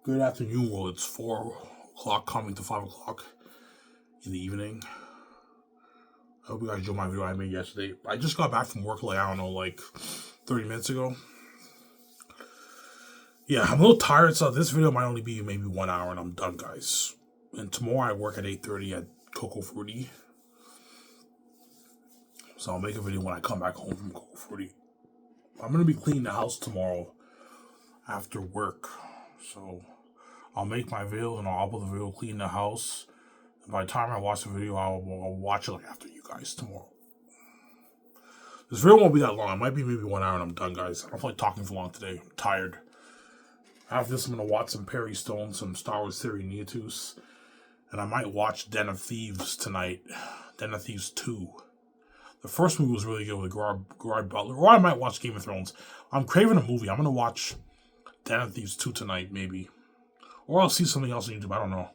Good afternoon, well, it's 4 o'clock, coming to 5 o'clock in the evening. I hope you guys enjoyed my video I made yesterday. I just got back from work, like 30 minutes ago. Yeah, I'm a little tired, so this video might only be maybe 1 hour and I'm done, guys. And tomorrow I work at 8:30 at Coco Frutti. So I'll make a video when I come back home from Coco Frutti. I'm going to be cleaning the house tomorrow after work. So I'll make my video and I'll upload the video, clean the house. And by the time I watch the video, I'll watch it like after you guys tomorrow. This video won't be that long. It might be maybe 1 hour and I'm done, guys. I don't feel like talking for long today. I'm tired. After this, I'm going to watch some Perry Stone, some Star Wars Theory Neatus. And I might watch Den of Thieves tonight. Den of Thieves 2. The first movie was really good with Gerard Butler. Or I might watch Game of Thrones. I'm craving a movie. I'm going to watch Den of Thieves 2 tonight, maybe. Or I'll see something else on YouTube. I don't know.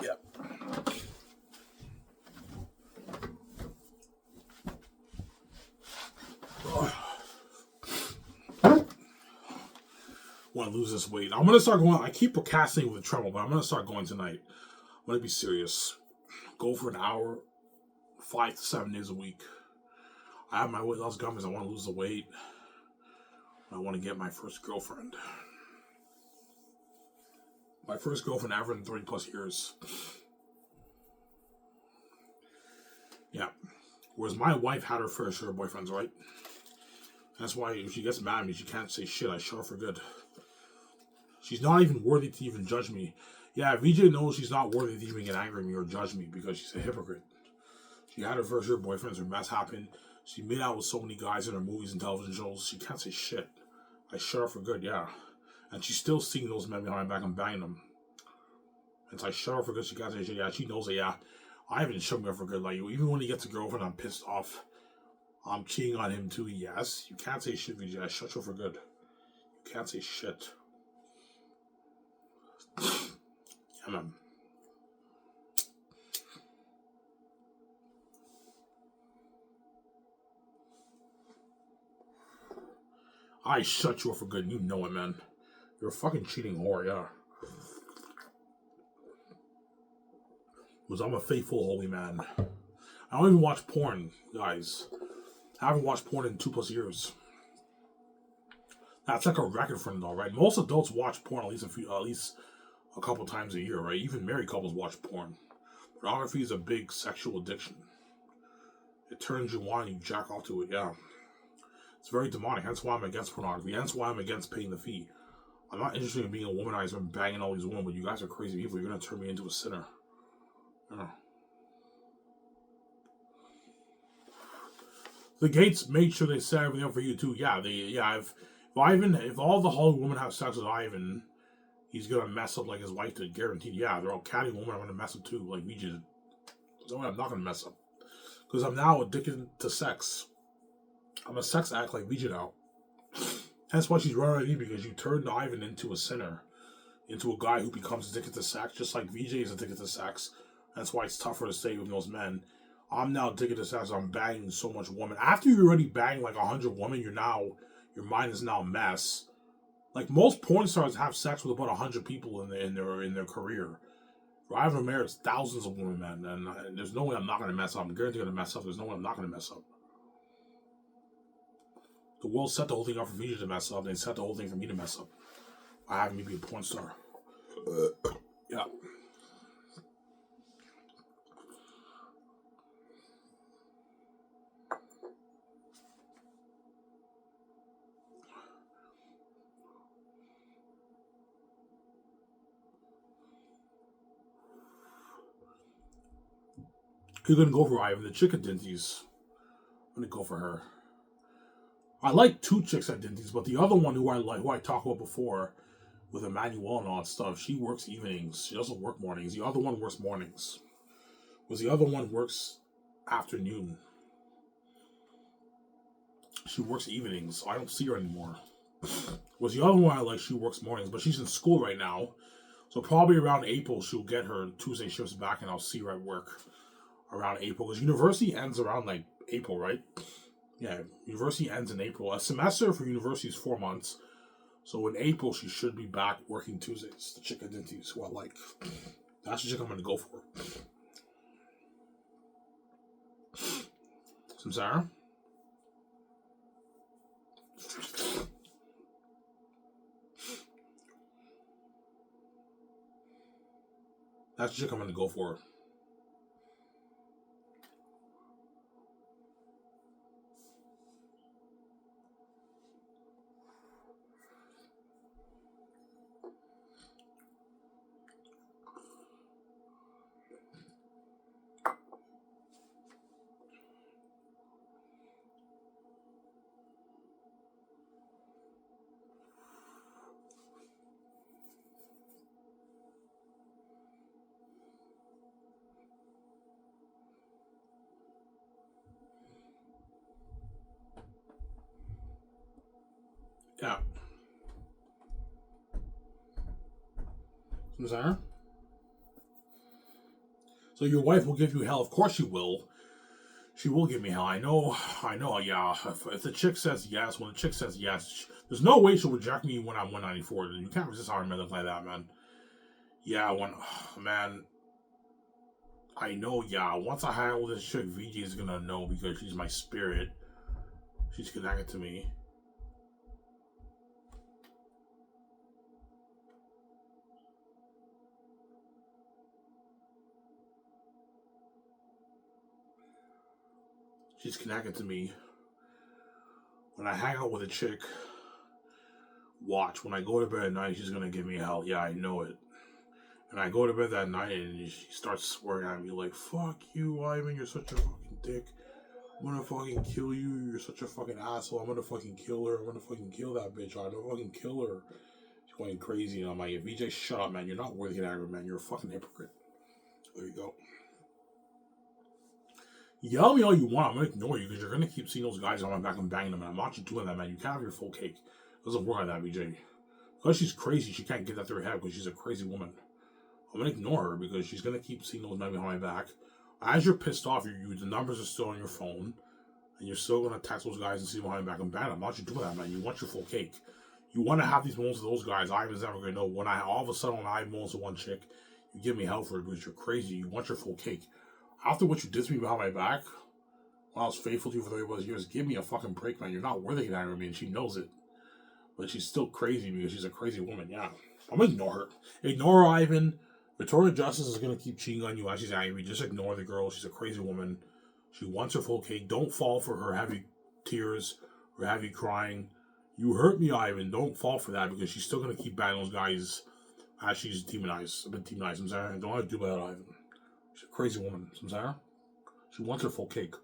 Yeah. Want to lose this weight. I'm going to start going. I keep procrastinating with the treadmill, but I'm going to start going tonight. I'm going to be serious. Go for an hour, 5 to 7 days a week. I have my weight loss gummies. I want to lose the weight. I want to get my first girlfriend. My first girlfriend ever in 30 plus years. Yeah. Whereas my wife had her fair share of boyfriends, right? That's why if she gets mad at me, she can't say shit. I shut her for good. She's not even worthy to even judge me. Yeah, VJ knows she's not worthy to even get angry at me or judge me because she's a hypocrite. She had her fair share of boyfriends. Her mess happened. She made out with so many guys in her movies and television shows. She can't say shit. I shut her for good, yeah. And she's still seeing those men behind my back and banging them. And so I shut her for good. She can't say shit. Yeah, she knows it, yeah. I haven't shut her for good. Like, even when he gets a girlfriend, I'm pissed off. I'm cheating on him too, yes. You can't say shit, VJ. I shut you for good. You can't say shit. Yeah, man. I shut you up for good, and you know it, man. You're a fucking cheating whore, yeah. Because I'm a faithful, holy man. I don't even watch porn, guys. I haven't watched porn in 2+ years. That's like a record for them, though, right? Most adults watch porn at least a couple times a year, right? Even married couples watch porn. Pornography is a big sexual addiction. It turns you on, you jack off to it, yeah. It's very demonic. Hence why I'm against pornography. Hence why I'm against paying the fee. I'm not interested in being a womanizer and banging all these women, but you guys are crazy people. You're going to turn me into a sinner. Yeah. The Gates made sure they set everything up for you too. Yeah, if all the Hollywood women have sex with Ivan, he's gonna mess up like his wife did, guaranteed. Yeah, they're all catty women. I'm gonna mess up too, like we did. So I'm not gonna mess up because I'm now addicted to sex. I'm a sex addict like VJ now. That's why she's running at me, because you turned Ivan into a sinner, into a guy who becomes addicted to sex, just like VJ is addicted to sex. That's why it's tougher to stay with those men. I'm now addicted to sex. I'm banging so much women. After you already bang like 100 women, your mind is now a mess. Like most porn stars have sex with about 100 people in their career. Ivan married thousands of women, man, and there's no way I'm not gonna mess up. I'm guaranteed gonna mess up. There's no way I'm not gonna mess up. The world set the whole thing up for me to mess up. They set the whole thing for me to mess up. I have me be a porn star. Yeah. You're gonna go for Ivan, the chick at Dinty's. I'm gonna go for her. I like 2 chicks at Dinty's, but the other one who I talked about before, with Emmanuel and all that stuff, she works evenings. She doesn't work mornings. The other one works mornings. Because the other one works afternoon. She works evenings, so I don't see her anymore. Was the other one I like, she works mornings, but she's in school right now. So probably around April, she'll get her Tuesday shifts back, and I'll see her at work around April. Because university ends around, like, April, right? Yeah, university ends in April. A semester for university is 4 months. So in April, she should be back working Tuesdays. The chick I didn't use, who I like. That's the chick I'm going to go for. Samsara? That's the chick I'm going to go for. Yeah. Samsara? So your wife will give you hell. Of course she will. She will give me hell. I know, yeah. If the chick says yes, when the chick says yes, there's no way she'll reject me when I'm 194. You can't resist hard men like that, man. Yeah, man, I know, yeah. Once I handle this chick, VG is gonna know because she's my spirit. She's connected to me. She's connected to me. When I hang out with a chick, watch. When I go to bed at night, she's gonna give me hell. Yeah, I know it. And I go to bed that night and she starts swearing at me like, "Fuck you, Ivan, you're such a fucking dick. I'm gonna fucking kill you. You're such a fucking asshole. I'm gonna fucking kill her. I'm gonna fucking kill that bitch. I'm gonna fucking kill her." She's going crazy. And I'm like, VJ, shut up, man. You're not worthy of that, man. You're a fucking hypocrite. There you go. Yell at me all you want. I'm gonna ignore you because you're gonna keep seeing those guys on my back and banging them. And I'm not doing that, man. You can't have your full cake. It doesn't work like that, VJ. Because she's crazy, she can't get that through her head because she's a crazy woman. I'm gonna ignore her because she's gonna keep seeing those men behind my back. As you're pissed off, the numbers are still on your phone, and you're still gonna text those guys and see them behind my back and bang them. Not you doing that, man. You want your full cake. You want to have these moments with those guys. Ivan's never gonna know. When I all of a sudden when I have moments with one chick, you give me hell for it because you're crazy. You want your full cake. After what you did to me behind my back, when I was faithful to you for 30 years, give me a fucking break, man. You're not worthy of that with me, and she knows it. But she's still crazy because she's a crazy woman, yeah. I'm gonna ignore her. Ignore her, Ivan. Victoria Justice is gonna keep cheating on you as she's angry. Just ignore the girl. She's a crazy woman. She wants her full cake. Don't fall for her heavy tears or heavy crying. You hurt me, Ivan. Don't fall for that because she's still gonna keep banging those guys as she's demonized. I've been demonized, I'm sorry. Don't have to do that, Ivan. She's a crazy woman, I'm sorry. She wants her full cake.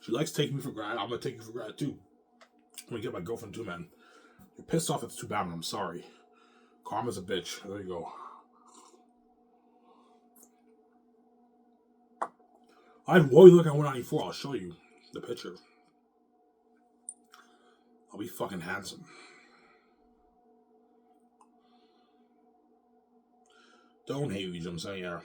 She likes taking me for granted. I'm gonna take you for granted too. I'm gonna get my girlfriend too, man. You're pissed off. It's too bad, man. I'm sorry. Karma's a bitch. There you go. I'd really look at 194. I'll show you the picture. I'll be fucking handsome. Don't hate me, I'm saying, yeah.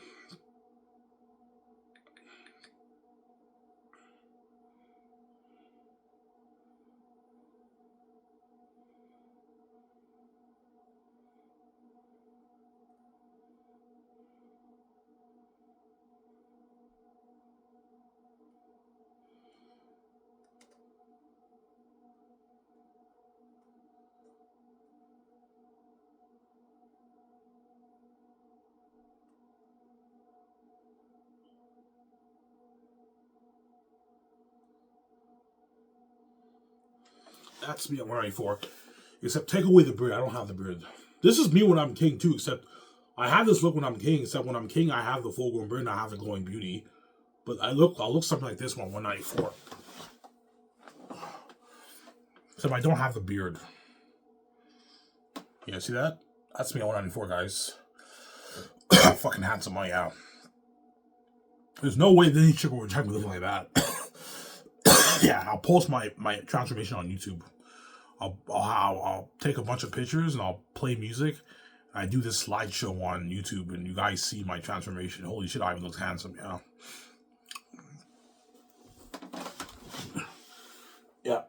That's me at 194. Except take away the beard. I don't have the beard. This is me when I'm king too, except I have this look when I'm king, except when I'm king I have the full grown beard and I have the glowing beauty. But I'll look something like this one, 194. Except I don't have the beard. Yeah, see that? That's me at 194, guys. Fucking handsome, yeah. There's no way that any chick will reject me looking like that. Yeah, I'll post my transformation on YouTube. I'll take a bunch of pictures and I'll play music. I do this slideshow on YouTube, and you guys see my transformation. Holy shit, Ivan looks handsome. Yeah. Yeah.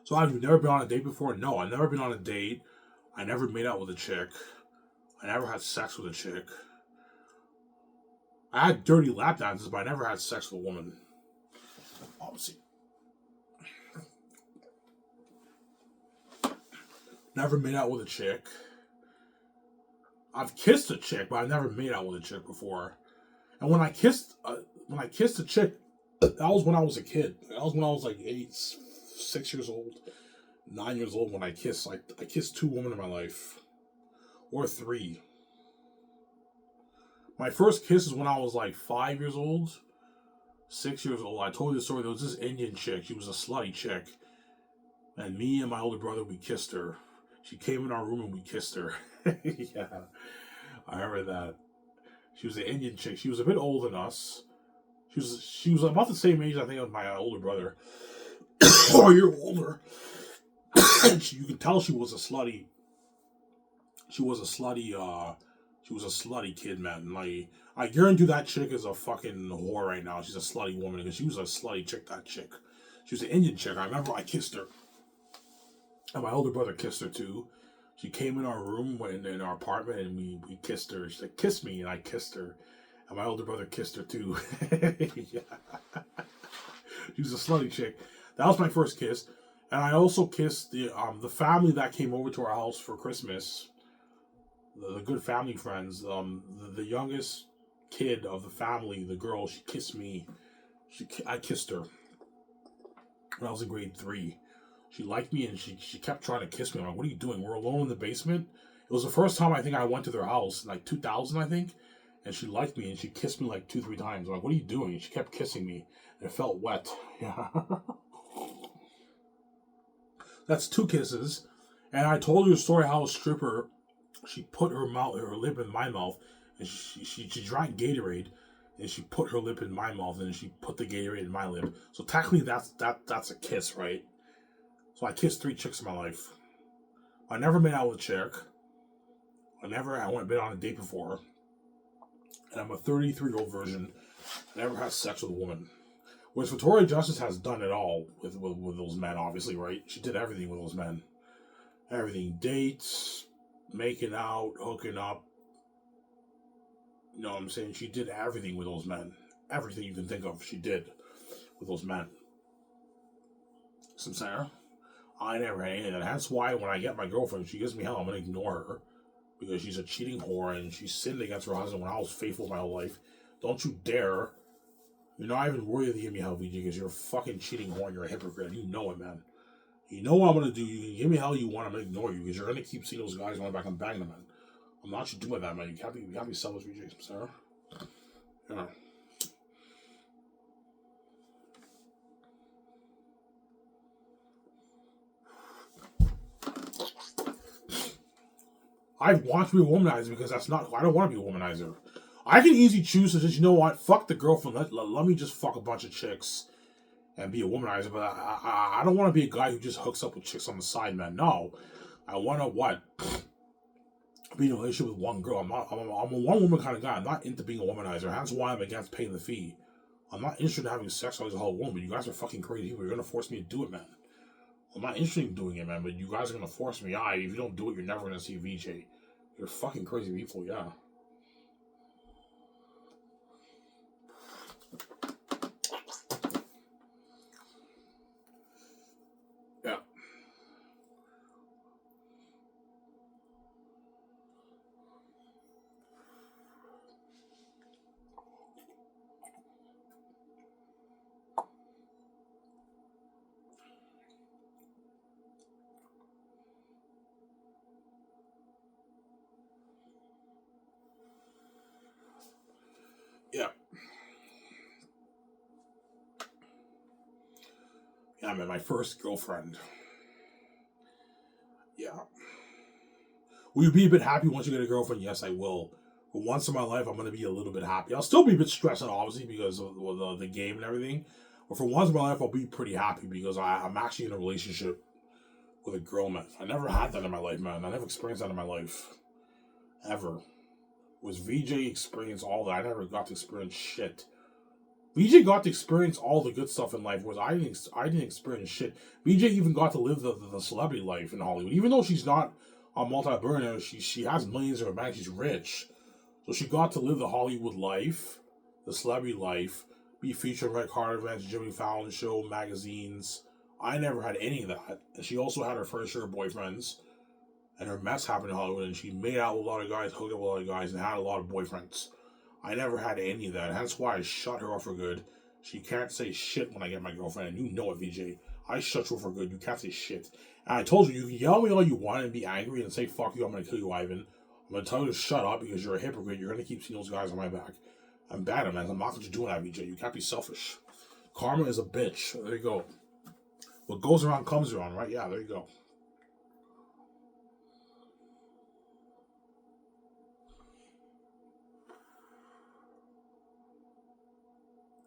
So I've never been on a date before? No, I've never been on a date. I never made out with a chick. I never had sex with a chick. I had dirty lap dances, but I never had sex with a woman. Obviously. Never made out with a chick. I've kissed a chick, but I've never made out with a chick before. And when I kissed a chick, that was when I was a kid. That was when I was like 6 years old, 9 years old. When I kissed, I kissed 2 women in my life, or 3. My first kiss is when I was like 5 years old, 6 years old. I told you the story. There was this Indian chick. She was a slutty chick, and me and my older brother, we kissed her. She came in our room and we kissed her. Yeah, I remember that. She was an Indian chick. She was a bit older than us. She was about the same age, I think, as my older brother, or a year older. You can tell she was a slutty. She was a slutty. She was a slutty kid, man. Like, I guarantee that chick is a fucking whore right now. She's a slutty woman because she was a slutty chick. That chick. She was an Indian chick. I remember I kissed her, and my older brother kissed her too. She came in our room in our apartment, and we kissed her. She said, "Kiss me," and I kissed her. And my older brother kissed her too. Yeah. She was a slutty chick. That was my first kiss. And I also kissed the family that came over to our house for Christmas. The good family friends. The youngest kid of the family, the girl, she kissed me. I kissed her when I was in grade 3. She liked me and she kept trying to kiss me. I'm like, what are you doing? We're alone in the basement. It was the first time I think I went to their house, like 2000, I think. And she liked me and she kissed me like 2-3 times. I'm like, what are you doing? And she kept kissing me. And it felt wet. Yeah. That's 2 kisses. And I told you a story how a stripper, she put her lip in my mouth, and she drank Gatorade, and she put her lip in my mouth, and she put the Gatorade in my lip. So technically, that's a kiss, right? So I kissed 3 chicks in my life. I never made out with a chick. I went been on a date before. And I'm a 33-year-old virgin. I never had sex with a woman. Whereas Victoria Justice has done it all with those men, obviously, right? She did everything with those men. Everything. Dates, making out, hooking up. You know what I'm saying? She did everything with those men. Everything you can think of, she did with those men. So, Sarah, I never had anything. And that's why when I get my girlfriend, she gives me hell, I'm going to ignore her. Because she's a cheating whore and she sinned against her husband when I was faithful my whole life. Don't you dare. You're not even worthy to give me hell, VG, because you're a fucking cheating whore and you're a hypocrite. You know it, man. You know what I'm going to do. You can give me hell you want, I'm going to ignore you because you're going to keep seeing those guys going back and banging them, man. I'm not you doing that, man. You can't be selfish, VG, Sarah. Yeah. I want to be a womanizer because I don't want to be a womanizer. I can easily choose to just, you know what, fuck the girlfriend, let me just fuck a bunch of chicks and be a womanizer, but I don't want to be a guy who just hooks up with chicks on the side, man. No. I want to, be in a relationship with one girl. I'm a one woman kind of guy. I'm not into being a womanizer. That's why I'm against paying the fee. I'm not interested in having sex with a whole woman. You guys are fucking crazy people. You're going to force me to do it, man. I'm not interested in doing it, man, but you guys are going to force me. If you don't do it, you're never going to see VJ. You're fucking crazy people, yeah. Yeah. I met my first girlfriend. Yeah. Will you be a bit happy once you get a girlfriend? Yes, I will. But once in my life, I'm going to be a little bit happy. I'll still be a bit stressed out, obviously, because of the game and everything. But for once in my life, I'll be pretty happy because I'm actually in a relationship with a girl, man. I never had that in my life, man. I never experienced that in my life. Ever. Was VJ experienced all that? I never got to experience shit. VJ got to experience all the good stuff in life, whereas I didn't experience shit. VJ even got to live the celebrity life in Hollywood. Even though she's not a multi-billionaire, she has millions in her bank, she's rich. So she got to live the Hollywood life, the celebrity life, be featured in Red Carter events, Jimmy Fallon show, magazines. I never had any of that. And she also had her first share of boyfriends. And her mess happened in Hollywood, and she made out with a lot of guys, hooked up with a lot of guys, and had a lot of boyfriends. I never had any of that. That's why I shut her off for good. She can't say shit when I get my girlfriend, and you know it, VJ. I shut you off for good. You can't say shit. And I told you, you can yell at me all you want and be angry and say, fuck you, I'm going to kill you, Ivan. I'm going to tell you to shut up because you're a hypocrite. You're going to keep seeing those guys on my back. I'm bad at man. I'm not going to do that, VJ. You can't be selfish. Karma is a bitch. There you go. What goes around comes around, right? Yeah, there you go.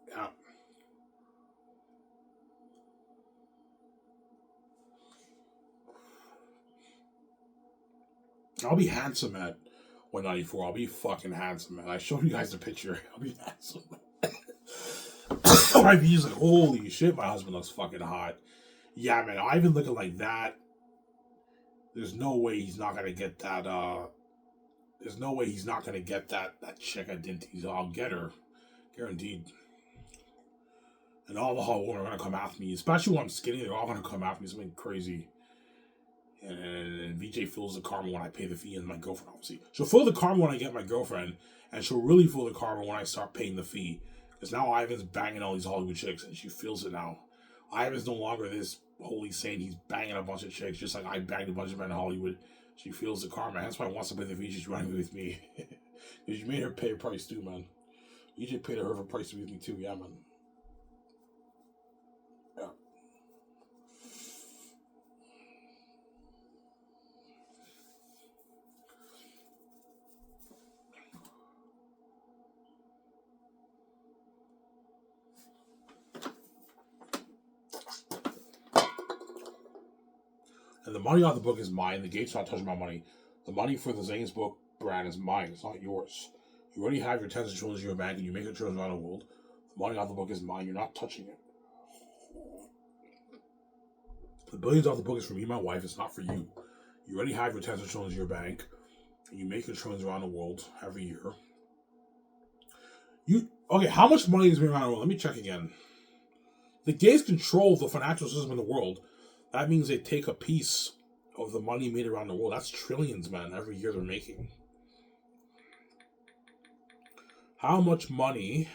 Yeah. I'll be handsome at 194. I'll be fucking handsome, man. I showed you guys the picture. I'll be handsome. My view's like, holy shit, my husband looks fucking hot. Yeah, man, Ivan looking like that. There's no way he's not gonna get that, there's no way he's not gonna get that chick I didn't tease. I'll get her. Guaranteed. And all the hot women are gonna come after me, especially when I'm skinny, they're all gonna come after me, something crazy. And VJ feels the karma when I pay the fee, and my girlfriend, obviously. She'll feel the karma when I get my girlfriend, and she'll really feel the karma when I start paying the fee. Because now Ivan's banging all these Hollywood chicks, and she feels it now. Ivan's no longer this holy saint. He's banging a bunch of chicks, just like I banged a bunch of men in Hollywood. She feels the karma. That's why I wants to pay the fee. She's running with me. Because you made her pay a price too, man. You just paid her for price to be with me too, yeah, man. Yeah. And the money on the book is mine. The Gates not touching my money. The money for the Zane's book brand is mine. It's not yours. You already have your tens of trillions in your bank and you make a trillion around the world. The money on the book is mine. You're not touching it. The billions off the book is for me and my wife. It's not for you. You already have your tens of trillions in your bank. And you make your trillions around the world every year. Okay, how much money is made around the world? Let me check again. The Gates control the financial system in the world. That means they take a piece of the money made around the world. That's trillions, man, every year they're making. How much money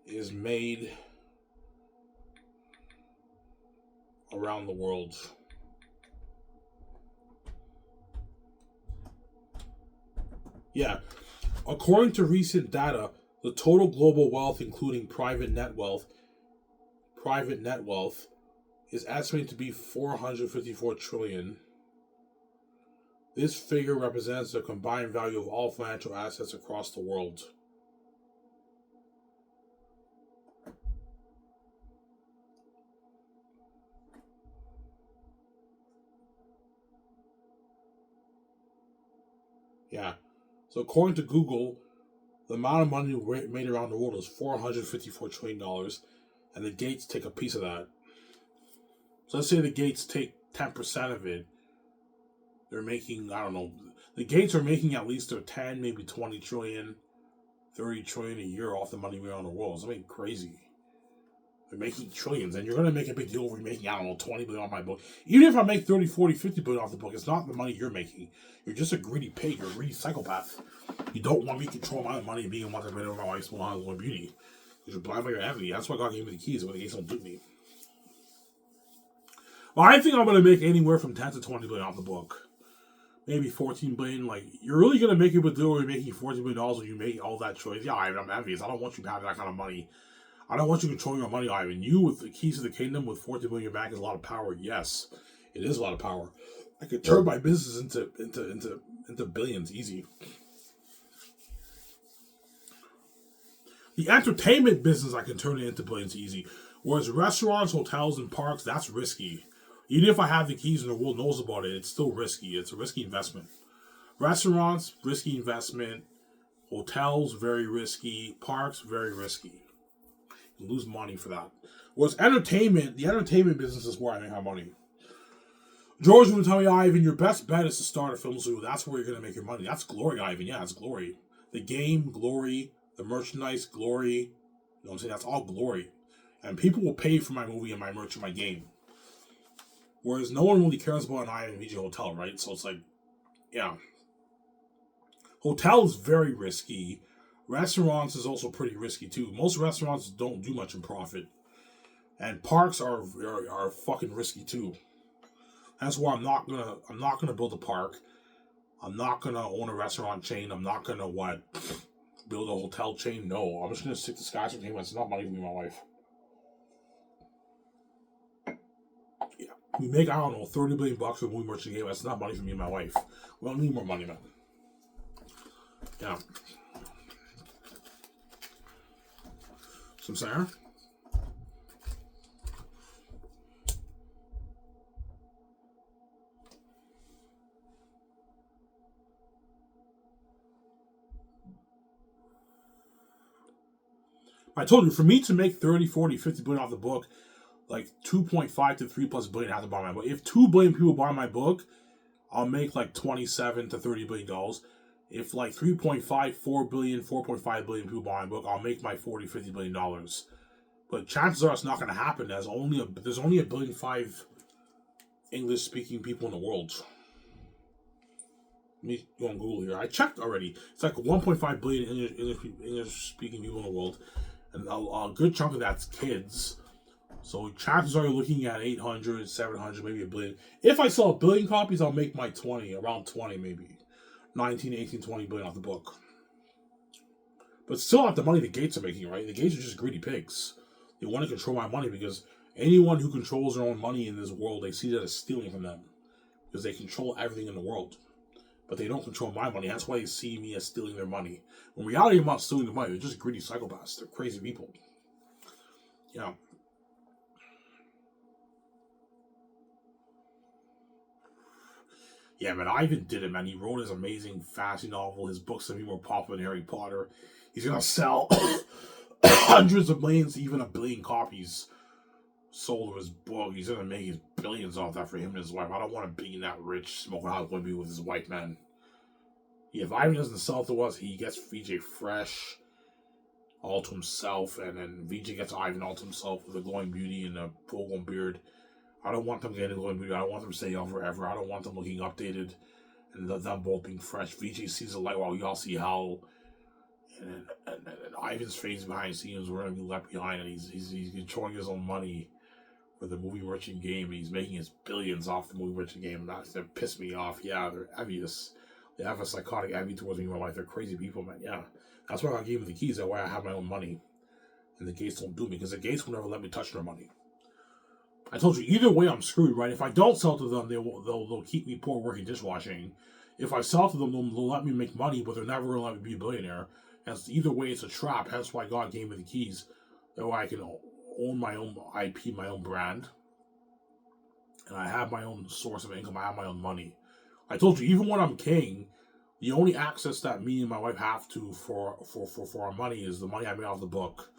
is made around the world? Yeah. According to recent data, the total global wealth, including private net wealth, is estimated to be 454 trillion. This figure represents the combined value of all financial assets across the world. Yeah. So according to Google, the amount of money made around the world is $454 trillion, and the Gates take a piece of that. So let's say the Gates take 10% of it. They're making, I don't know, the Gates are making at least 10, maybe 20 trillion, 30 trillion a year off the money around the world. Something crazy. They're making trillions, and you're going to make a big deal over making, I don't know, 20 billion off my book. Even if I make 30, 40, 50 billion off the book, it's not the money you're making. You're just a greedy pig. You're a greedy psychopath. You don't want me to control my money and being a multi-billionaire over my wife's small beauty. Because you're blind by your envy. That's why God gave me the keys, but the Gates don't do me. Well, I think I'm going to make anywhere from 10 to 20 billion off the book. maybe 14 billion. Like, you're really gonna make it with doing making $14 billion when you make all that choice? Yeah, I'm envious. I don't want you having that kind of money. I don't want you controlling your money, Ivan. You with the keys to the kingdom with 14 billion in your bank is a lot of power. Yes, it is a lot of power. I could turn my business into billions easy. The entertainment business I can turn it into billions easy. Whereas restaurants, hotels, and parks, that's risky. Even if I have the keys and the world knows about it, it's still risky. It's a risky investment. Restaurants, risky investment. Hotels, very risky. Parks, very risky. You lose money for that. Whereas entertainment, the entertainment business is where I make my money. George would tell me, Ivan, your best bet is to start a film studio. That's where you're going to make your money. That's glory, Ivan. Yeah, it's glory. The game, glory. The merchandise, glory. You know what I'm saying? That's all glory. And people will pay for my movie and my merch and my game. Whereas no one really cares about an Ivan VJ hotel, right? So it's like, yeah. Hotel is very risky. Restaurants is also pretty risky too. Most restaurants don't do much in profit. And parks are fucking risky too. That's why I'm not gonna build a park. I'm not gonna own a restaurant chain. I'm not gonna build a hotel chain? No, I'm just gonna stick to Sky's Entertainment. It's not money for me and my wife. Yeah, we make I don't know $30 billion with movie merchant game. That's not money for me and my wife. We don't need more money, man. Yeah. So I'm saying. I told you, for me to make 30, 40, 50 billion off the book, like 2.5 to 3 plus billion have to buy my book. If 2 billion people buy my book, I'll make like 27 to 30 billion dollars. If like 3.5, 4 billion, 4.5 billion people buy my book, I'll make my 40, 50 billion dollars. But chances are it's not going to happen. There's only a 1.5 billion English speaking people in the world. Let me go on Google here. I checked already. It's like 1.5 billion English speaking people in the world. And a good chunk of that's kids. So chances are you're looking at 800, 700, maybe a billion. If I sell 1 billion copies, I'll make my 20, around 20 maybe. 19, 18, 20 billion off the book. But still not the money the Gates are making, right? The Gates are just greedy pigs. They want to control my money because anyone who controls their own money in this world, they see that as stealing from them. Because they control everything in the world. But they don't control my money. That's why they see me as stealing their money. In reality, I'm not stealing the money. They're just greedy psychopaths. They're crazy people. Yeah. Yeah, man, Ivan did it, man. He wrote his amazing fantasy novel. His books are more popular than Harry Potter. He's going to sell hundreds of millions, even 1 billion copies sold of his book. He's going to make his billions off that for him and his wife. I don't want him being that rich, smoking hot women with his wife, man. Yeah, if Ivan doesn't sell to us, he gets VJ fresh, all to himself, and then VJ gets Ivan all to himself with a glowing beauty and a full-grown beard. I don't want them getting a glowing beauty. I don't want them staying on forever. I don't want them looking updated and them both being fresh. VJ sees the light while we all see hell. And Ivan's face behind the scenes, we're going to be left behind, and he's controlling his own money for the movie merchant game. He's making his billions off the movie merchant game. That pissed me off. Yeah, they're envious. They have a psychotic envy towards me in my life. They're crazy people, man. Yeah. That's why I gave them the keys. That's why I have my own money. And the Gates don't do me, because the Gates will never let me touch their money. I told you, either way, I'm screwed, right? If I don't sell to them, they'll keep me poor working dishwashing. If I sell to them, they'll let me make money, but they're never going to let me be a billionaire. And either way, it's a trap. That's why God gave me the keys. That way I can own my own IP, my own brand. And I have my own source of income. I have my own money. I told you, even when I'm king, the only access that me and my wife have to for our money is the money I made off the book.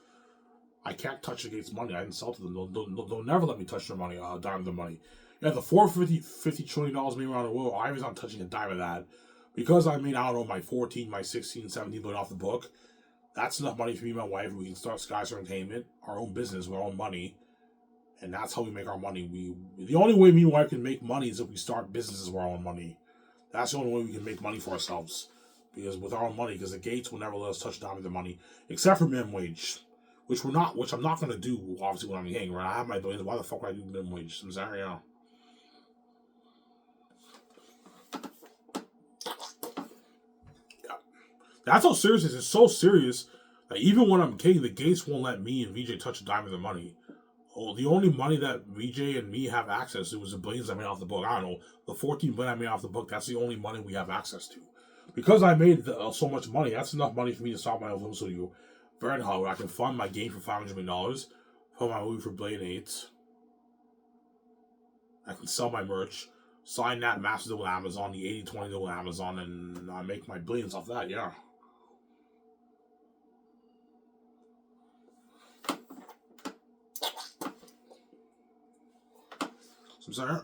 I can't touch the Gates' money. I didn't sell to them. They'll never let me touch their money, a dime of their money. Yeah, the $450 trillion made around the world, I was not touching a dime of that. Because I made, I don't know, my 14, my 16, 17 billion off the book, that's enough money for me and my wife. We can start Skystar Entertainment, our own business with our own money. And that's how we make our money. The only way me and my wife can make money is if we start businesses with our own money. That's the only way we can make money for ourselves. Because with our own money, because the Gates will never let us touch a dime of their money, except for minimum wage. Which I'm not going to do, obviously, when I'm king, right? I have my billions. Why the fuck would I do minimum wage? I'm sorry, That's how serious it is. It's so serious that even when I'm king, the gates won't let me and VJ touch a dime of the money. Oh, the only money that VJ and me have access to was the billions I made off the book. I don't know, the 14 billion I made off the book. That's the only money we have access to. Because I made so much money, that's enough money for me to stop my own film studio. Burn Hollywood. I can fund my game for $500 million, fund my movie for Blade 8. I can sell my merch, sign that massive deal with Amazon, the 80-20 deal with Amazon, and I make my billions off that, yeah. So I'm sorry.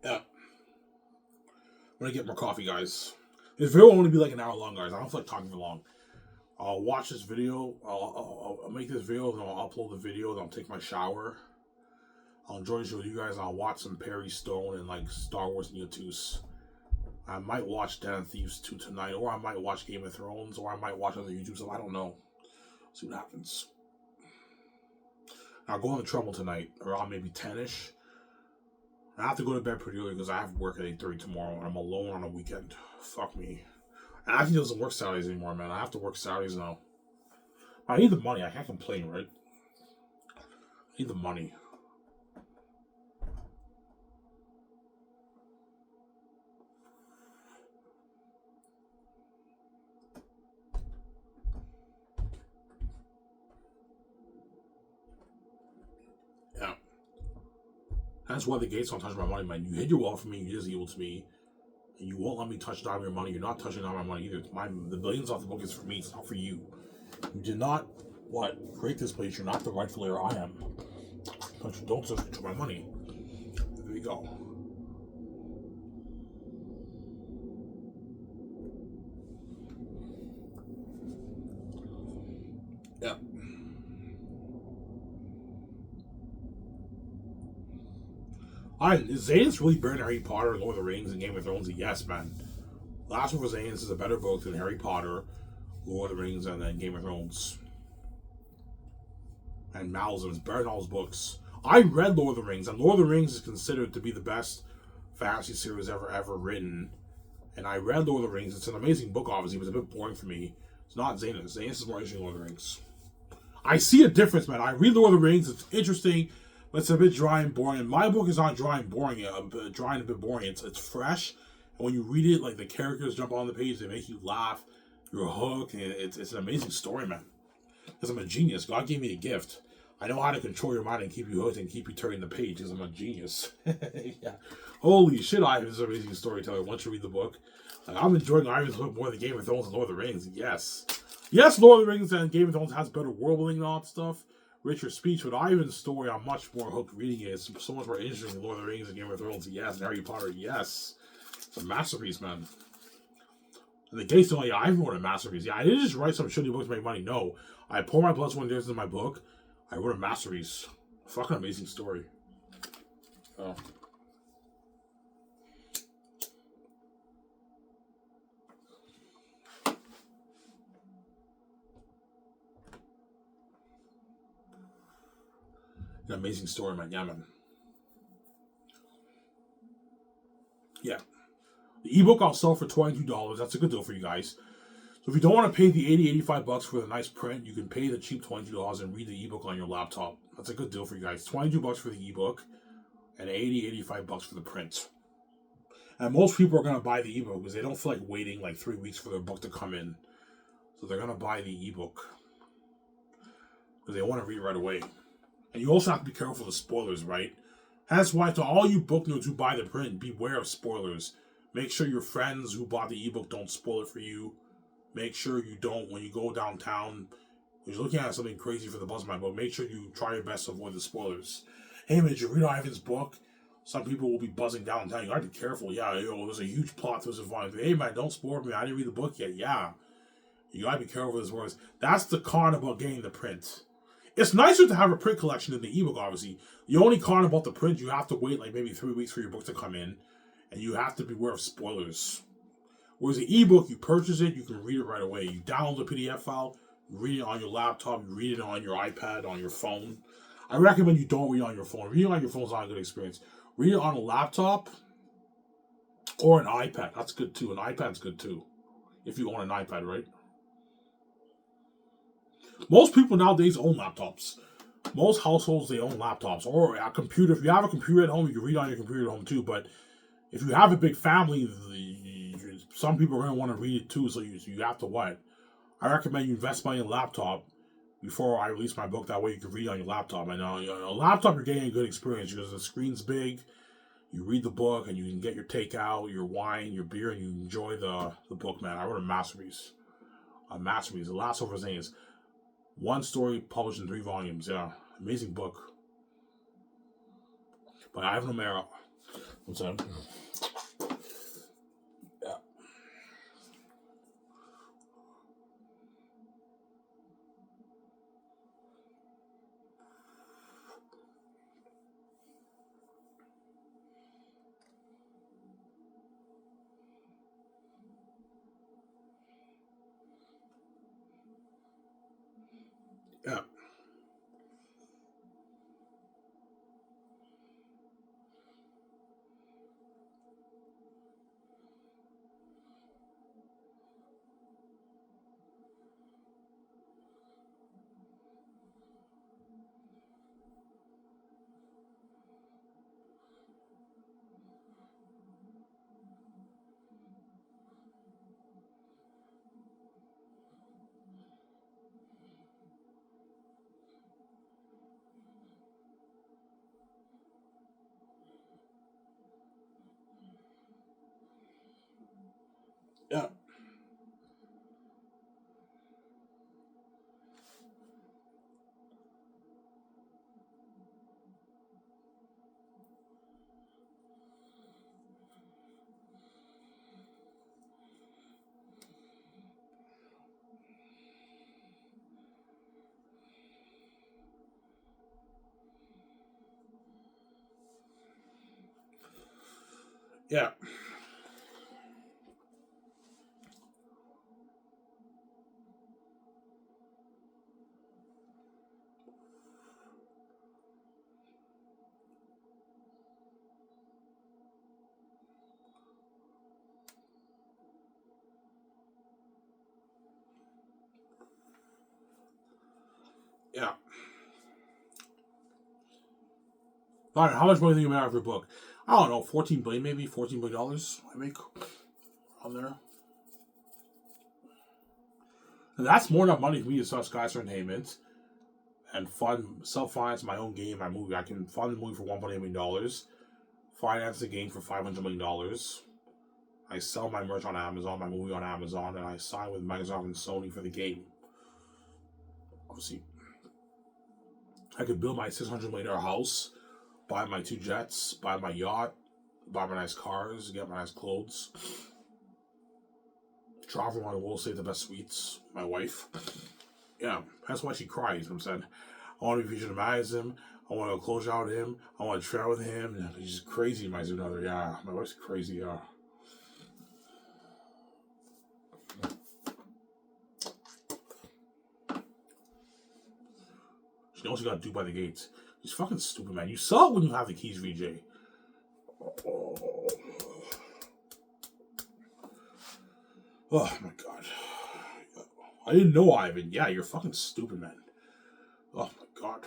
Yeah. I'm gonna get more coffee, guys. This video will only be like an hour long, guys. I don't feel like talking for long. I'll watch this video. I'll make this video, then I'll upload the video. Then I'll take my shower. I'll enjoy the show with you guys. And I'll watch some Perry Stone and like Star Wars Neotus. I might watch Den of Thieves 2 tonight, or I might watch Game of Thrones, or I might watch other YouTube stuff. I don't know. See what happens. I'll go on the treadmill tonight, around maybe 10-ish. I have to go to bed pretty early because I have work at 8:30 tomorrow, and I'm alone on a weekend. Fuck me. And I actually doesn't work Saturdays anymore, man. I have to work Saturdays now. I need the money. I can't complain, right? I need the money. Yeah. That's why the gates won't touch my money, man. You hid your wealth from me, you just evil to me. And you won't let me touch down your money. You're not touching down my money either. The billions off the book is for me. It's not for you. You did not, create this place. You're not the rightful heir. I am. But you don't touch my money. There you go. Yeah. Is Zanus really better than Harry Potter, Lord of the Rings, and Game of Thrones? Yes, man. Last one for Zanus is a better book than Harry Potter, Lord of the Rings, and then Game of Thrones. And Malzahn is better than all his books. I read Lord of the Rings, and Lord of the Rings is considered to be the best fantasy series ever written. And I read Lord of the Rings. It's an amazing book, obviously, but it's a bit boring for me. It's not Zanus. Zanus is more interesting than Lord of the Rings. I see a difference, man. I read Lord of the Rings. It's interesting, but it's a bit dry and boring. And my book is not dry and boring. Dry and a bit boring. It's fresh. And when you read it, like the characters jump on the page, they make you laugh. You're hooked. And it's an amazing story, man. Because I'm a genius. God gave me a gift. I know how to control your mind and keep you hooked and keep you turning the page because I'm a genius. Yeah. Holy shit, Ivan's an amazing storyteller. Once you read the book, I'm enjoying Ivan's book more than Game of Thrones and Lord of the Rings. Yes. Yes, Lord of the Rings and Game of Thrones has better world building and all that stuff. Richer speech, but Ivan's story, I'm much more hooked reading it. It's so much more interesting than Lord of the Rings and Game of Thrones. Yes, and Harry Potter. Yes. It's a masterpiece, man. And the gates don't like, Ivan wrote a masterpiece. Yeah, I didn't just write some shitty book to make money. No. I pour my blood, sweat, and tears into my book. I wrote a masterpiece. Fucking amazing story. Oh. An amazing story, man. Yeah, man. Yeah. The ebook I'll sell for $22. That's a good deal for you guys. So if you don't want to pay the $80, $85 for the nice print, you can pay the cheap $22 and read the ebook on your laptop. That's a good deal for you guys. $22 for the ebook and $80, $85 for the print. And most people are going to buy the ebook because they don't feel like waiting like 3 weeks for their book to come in. So they're going to buy the ebook because they want to read it right away. And you also have to be careful of the spoilers, right? That's why to all you book nerds who buy the print, beware of spoilers. Make sure your friends who bought the ebook don't spoil it for you. Make sure you don't, when you go downtown, when you're looking at something crazy for the buzz of my book, make sure you try your best to avoid the spoilers. Hey man, did you read Ivan's book? Some people will be buzzing downtown. You gotta be careful. Yeah, there's a huge plot twist involved. Hey man, don't spoil me. I didn't read the book yet. Yeah. You gotta be careful with his words. That's the con about getting the print. It's nicer to have a print collection than the ebook, obviously. The only con about the print, you have to wait like maybe 3 weeks for your book to come in. and you have to beware of spoilers. Whereas the ebook, you purchase it, you can read it right away. You download the PDF file, you read it on your laptop, you read it on your iPad, on your phone. I recommend you don't read it on your phone. Reading on your phone is not a good experience. Read it on a laptop or an iPad. That's good too. An iPad's good too. If you own an iPad, right? Most people nowadays own laptops. Most households, they own laptops or a computer. If you have a computer at home, you can read on your computer at home too. But if you have a big family, some people are going to want to read it too. So you have to what? I recommend you invest money in a laptop before I release my book. That way you can read on your laptop. And a laptop, you're getting a good experience because the screen's big. You read the book and you can get your takeout, your wine, your beer, and you enjoy the book, man. I wrote a masterpiece. A masterpiece. The Last Over Zane is one story published in 3 volumes. Yeah. Amazing book. By Ivan O'Mara. What's that? Yeah. Yeah. Yeah. Yeah. Yeah. All right, how much money do you make off your book? I don't know, 14 billion maybe, $14 billion I make on there. And that's more than money for me to start Skystar Entertainment and self-finance my own game, my movie. I can fund the movie for $1.8 million, finance the game for $500 million. I sell my merch on Amazon, my movie on Amazon, and I sign with Microsoft and Sony for the game. Obviously, I could build my $600 million house, buy my 2 jets, buy my yacht, buy my nice cars, get my nice clothes, travel around the world, stay at the best suites. My wife, yeah, that's why she cries. I'm saying, I want to be featured in magazine. I want to go close out with him. I want to travel with him. Yeah, he's crazy, my another. Yeah, my wife's crazy. Yeah. She knows you got to do by the gates. He's fucking stupid, man. You saw it when you have the keys, VJ. Oh my god. I didn't know Ivan. Yeah, you're fucking stupid, man. Oh my god.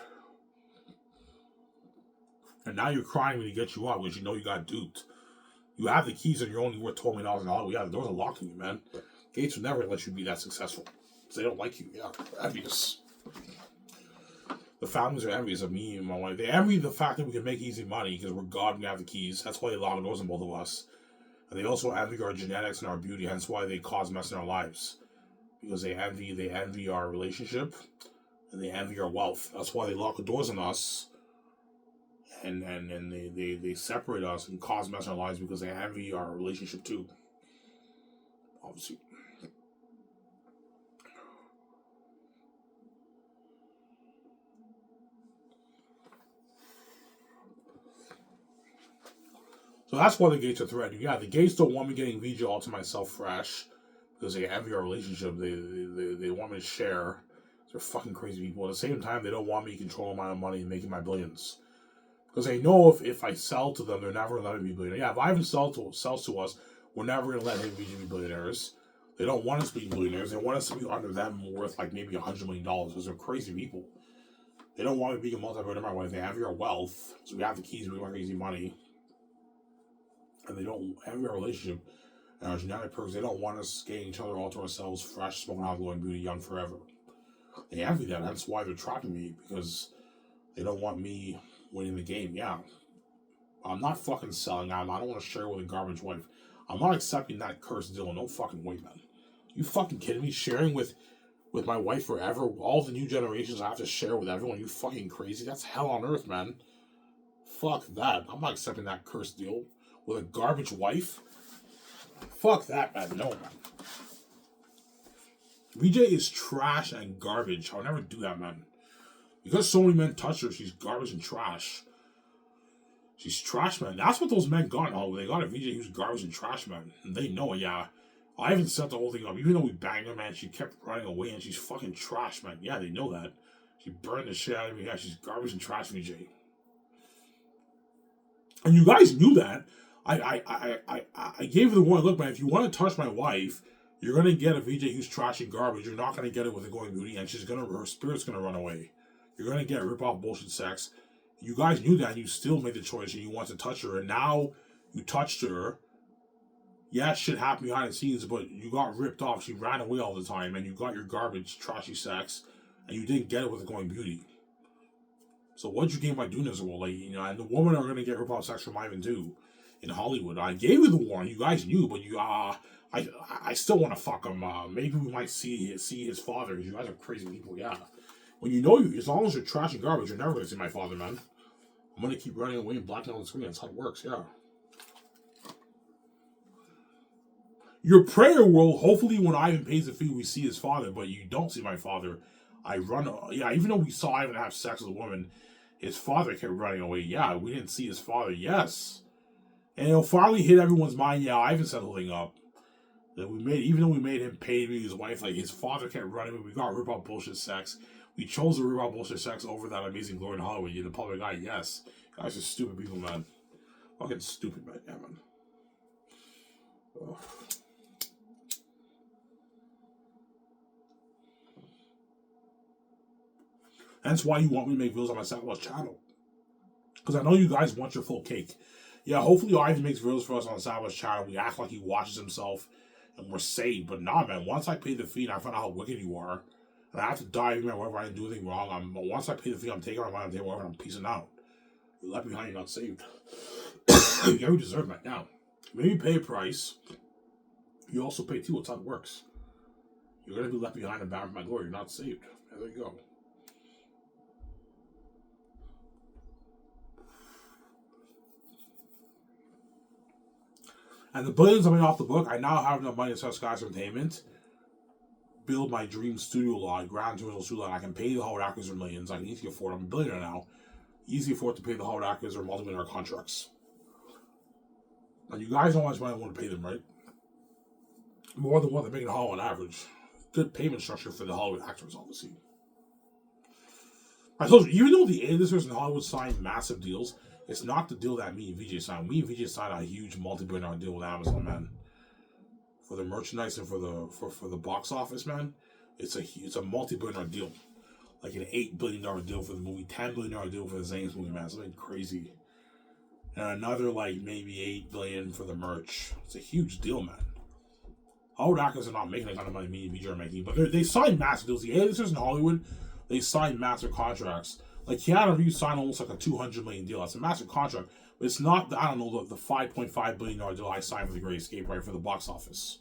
And now you're crying when he gets you out because you know you got duped. You have the keys and you're only worth $12 million an hour. Yeah, the doors are locked on you, man. Gates will never let you be that successful. Because they don't like you. Yeah, they're envious. The families are envious of me and my wife. They envy the fact that we can make easy money because we're God and we have the keys. That's why they lock doors on both of us. And they also envy our genetics and our beauty. Hence why they cause mess in our lives. Because they envy our relationship and they envy our wealth. That's why they lock the doors on us. And they separate us and cause mess in our lives because they envy our relationship too. Obviously. So that's why the gates are threatening. Yeah, the gates don't want me getting VJ all to myself fresh because they envy our relationship. They want me to share. They're fucking crazy people. At the same time, they don't want me controlling my own money and making my billions. Because they know if I sell to them, they're never going to let me be billionaire. Yeah, if Ivan sells to us, we're never going to let him and VJ be billionaires. They don't want us to be billionaires. They want us to be under them worth like maybe $100 million because they're crazy people. They don't want me being a multi-billionaire. My wife. They have your wealth, so we have the keys. We want easy money, and they don't have your relationship and our genetic perks. They don't want us getting each other all to ourselves, fresh, smoking hot, glowing beauty, young forever. They envy that. That's why they're trapping me because they don't want me winning the game. Yeah, I'm not fucking selling out. I don't want to share with a garbage wife. I'm not accepting that cursed deal. No fucking way, man. You fucking kidding me? Sharing with my wife forever, all the new generations I have to share with everyone. You fucking crazy? That's hell on earth, man. Fuck that. I'm not accepting that cursed deal with a garbage wife. Fuck that, man. No, man. VJ is trash and garbage. I'll never do that, man. Because so many men touch her, she's garbage and trash. She's trash, man. That's what those men got. Oh, they got a VJ who's garbage and trash, man. And they know it, yeah. I haven't set the whole thing up. Even though we banged her, man, she kept running away and she's fucking trash, man. Yeah, they know that. She burned the shit out of me. Yeah, she's garbage and trash, VJ. And you guys knew that. I gave her the warning, look, man, if you want to touch my wife, you're going to get a VJ who's trash and garbage. You're not going to get it with a going beauty, and her spirit's going to run away. You're going to get rip-off bullshit sex. You guys knew that, and you still made the choice, and you want to touch her, and now you touched her. Yeah, shit happened behind the scenes, but you got ripped off. She ran away all the time, and you got your garbage, trashy sex, and you didn't get it with a going beauty. So what'd you gain by doing this? Well, like, and the women are going to get rip-off sex from Ivan, too, in Hollywood. I gave you the warning. You guys knew, but I still want to fuck him. Maybe we might see his father, because you guys are crazy people, yeah. When you know as long as you're trash and garbage, you're never going to see my father, man. I'm going to keep running away and blacking out the screen. That's how it works, yeah. Your prayer will, hopefully when Ivan pays the fee, we see his father, but you don't see my father. Even though we saw Ivan have sex with a woman, his father kept running away. Yeah, we didn't see his father, yes. And it'll finally hit everyone's mind, yeah, Ivan set the whole thing up. That even though we made him pay me his wife, like his father kept running away, we got rip out bullshit sex. We chose to rip out bullshit sex over that amazing glory in Hollywood. You're the public eye, yes. You guys are stupid people, man. Fucking stupid, man. Yeah, man. Ugh. That's why you want me to make videos on my Savalas channel. Because I know you guys want your full cake. Yeah, hopefully Ivan makes videos for us on the Savalas channel. We act like he watches himself and we're saved. But nah, man, once I pay the fee and I find out how wicked you are, and I have to die even wherever I didn't do anything wrong, once I pay the fee, I'm taking my money, I'm taking whatever, I'm peacing out. You left behind, you're not saved. You deserve that now. Maybe pay a price. You also pay too. That's how it works. You're going to be left behind and bound for my glory. You're not saved. There you go. And the billions coming off the book, I now have enough money to start Skies Entertainment, build my dream studio lot, Grand Tourism Studio lot. I can pay the Howard actors their millions. I can easily afford. I'm a billionaire now. Easily afford to pay the Howard actors their multi-millionaire contracts. And you guys know how much money I want to pay them, right? More than what they're making Hollywood on average. Good payment structure for the Hollywood actors, obviously. I told you, even though the A-listers in Hollywood sign massive deals, it's not the deal that me and VJ signed. Me and VJ signed a huge multi-billion-dollar deal with Amazon, man. For the merchandise and for the box office, man, it's a multi-billion-dollar deal. Like an $8 billion deal for the movie, $10 billion deal for the Zane's movie, man. Something crazy. And another like maybe $8 billion for the merch. It's a huge deal, man. Hollywood actors are not making the kind of money me and VJ are making, but they sign massive deals. The A-listers in Hollywood, they sign massive contracts. Like Keanu Reeves signed almost like a $200 million deal. That's a massive contract, but it's not the $5.5 billion deal I signed for The Great Escape, right, for the box office.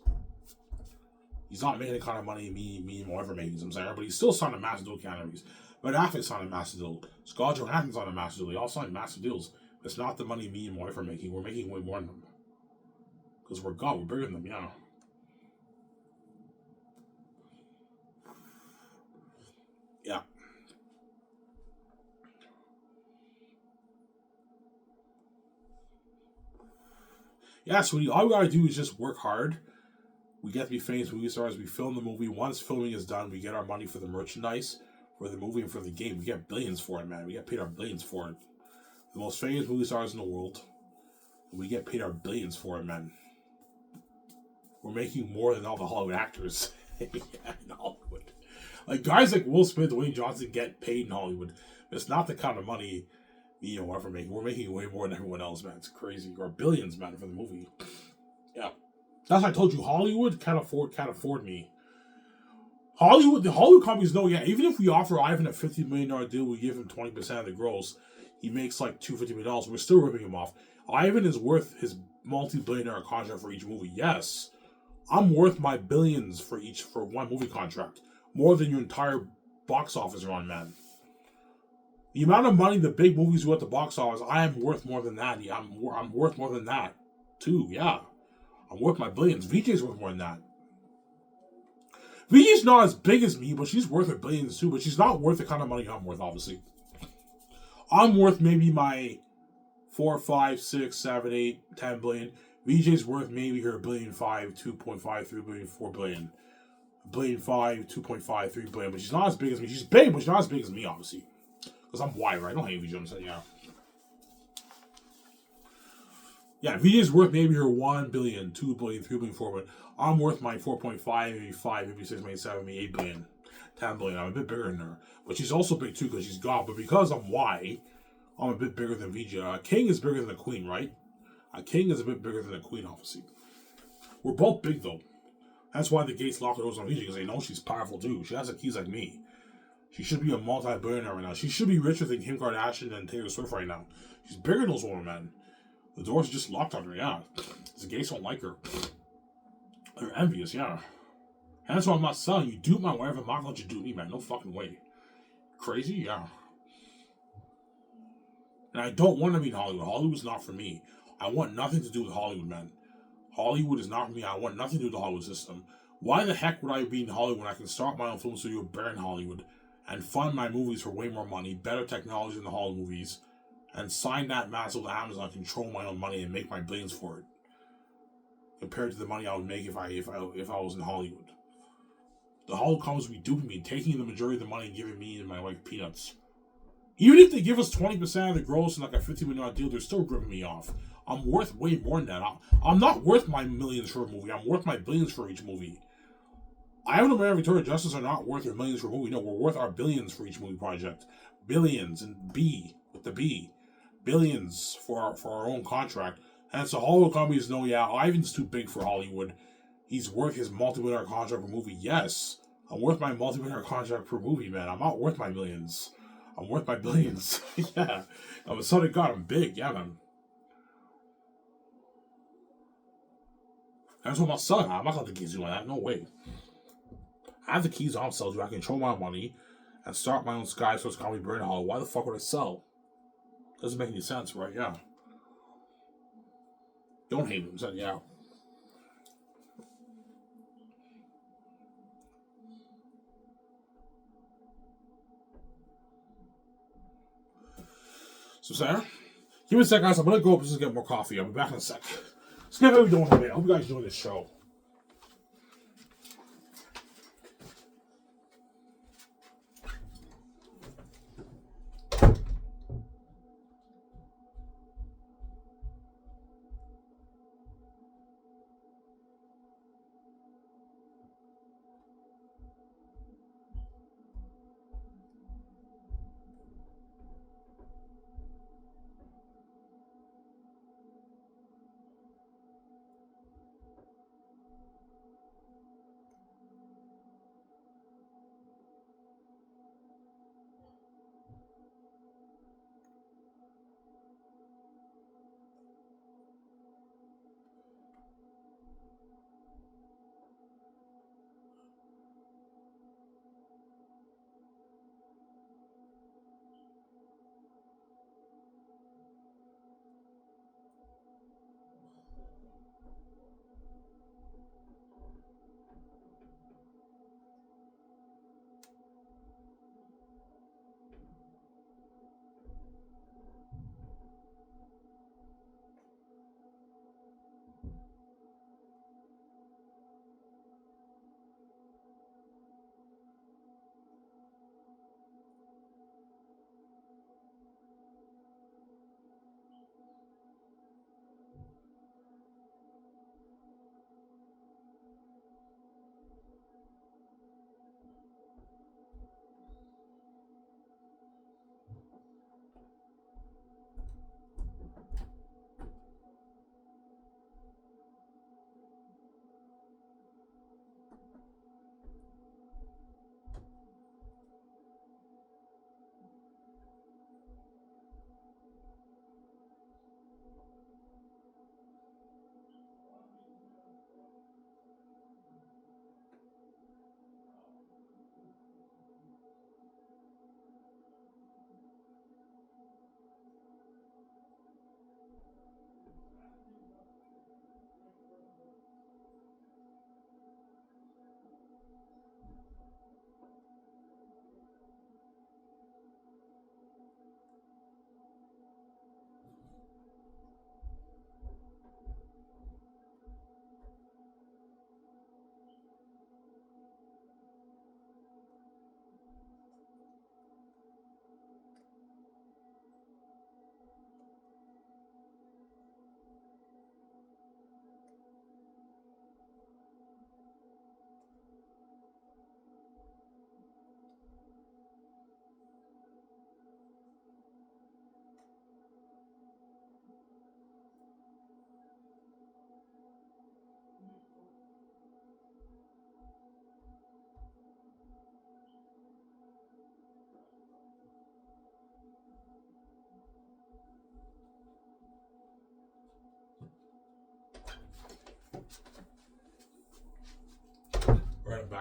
He's not making the kind of money me and whatever making, I'm saying, but he's still signed a massive deal with Keanu Reeves. But Affleck signed a massive deal. Scarlett Johansson signed a massive deal. They all signed massive deals. It's not the money me and my wife are making. We're making way more than them. Because we're God. We're bigger than them, yeah. Yeah. Yeah, sweetie, all we gotta do is just work hard. We get to be famous movie stars. We film the movie. Once filming is done, we get our money for the merchandise, for the movie, and for the game. We get billions for it, man. We get paid our billions for it. The most famous movie stars in the world. We get paid our billions for it, man. We're making more than all the Hollywood actors in Hollywood. Like guys like Will Smith, Dwayne Johnson get paid in Hollywood. It's not the kind of money we're making. We're making way more than everyone else, man. It's crazy. Or billions, man, for the movie. Yeah. That's why I told you, Hollywood can't afford me. The Hollywood companies know, yeah, even if we offer Ivan a $50 million deal, we give him 20% of the gross, he makes like $250 million, we're still ripping him off. Ivan is worth his multi-billion-dollar contract for each movie. Yes. I'm worth my billions for one movie contract. More than your entire box office run, man. The amount of money the big movies do at the box office, I am worth more than that. I'm worth more than that, too, yeah. I'm worth my billions. VJ's worth more than that. VJ's not as big as me, but she's worth her billions too. But she's not worth the kind of money I'm worth, obviously. I'm worth maybe my 4, 5, 6, 7, 8, 10 billion. VJ's worth maybe her $1.5 billion, 2.5, 3 billion, 4 billion. $1.5 billion, 2.5, 3 billion. But she's not as big as me. She's big, but she's not as big as me, obviously. Because I'm wide, right? I don't hate VJ. I'm saying, yeah. Yeah, VJ's worth maybe her 1 billion, 2 billion, 3 billion, 4 billion. I'm worth my 4.5, maybe 5, maybe 6, maybe 7, maybe 8 billion, 10 billion. I'm a bit bigger than her. But she's also big too because she's God. But because I'm Y, I'm a bit bigger than VJ. A king is bigger than a queen, right? A king is a bit bigger than a queen, obviously. We're both big though. That's why the gates lock the doors on VJ, because they know she's powerful too. She has the keys like me. She should be a multi-billionaire right now. She should be richer than Kim Kardashian and Taylor Swift right now. She's bigger than those women, man. The doors are just locked on her, yeah. The gays don't like her. They're envious, yeah. And that's why I'm not selling. You dupe my wife, I'm not gonna let you dupe me, man. No fucking way. Crazy? Yeah. And I don't want to be in Hollywood. Hollywood's not for me. I want nothing to do with Hollywood, man. Hollywood is not for me. I want nothing to do with the Hollywood system. Why the heck would I be in Hollywood when I can start my own film studio bare in Hollywood and fund my movies for way more money, better technology than the Hollywood movies, and sign that massive with Amazon, control my own money, and make my billions for it, compared to the money I would make if I was in Hollywood. The Hollywood companies would be duping me, taking the majority of the money and giving me and my wife peanuts. Even if they give us 20% of the gross and like a $50 million deal, they're still ripping me off. I'm worth way more than that. I'm not worth my millions for a movie. I'm worth my billions for each movie. Ivan and Mary Victoria Justice are not worth their millions for a movie. No, we're worth our billions for each movie project. Billions, and B, with the B. Billions for our own contract. And so Hollywood companies know, yeah, Ivan's too big for Hollywood. He's worth his multi-million contract per movie. Yes, I'm worth my multi-million contract per movie, man. I'm not worth my millions. I'm worth my billions. Yeah. I'm a son of God. I'm big. Yeah, man. That's what my son. I'm not going to the keys do that. No way. I have the keys on sell. I can control my money and start my own Sky Source Comedy Burn Hall. Why the fuck would I sell? Doesn't make any sense, right? Yeah. Don't hate him. Said, yeah. So, Sarah, give me a sec, guys. I'm going to go up and get more coffee. I'll be back in a sec. Let's get what we're doing today. I hope you guys enjoy this show.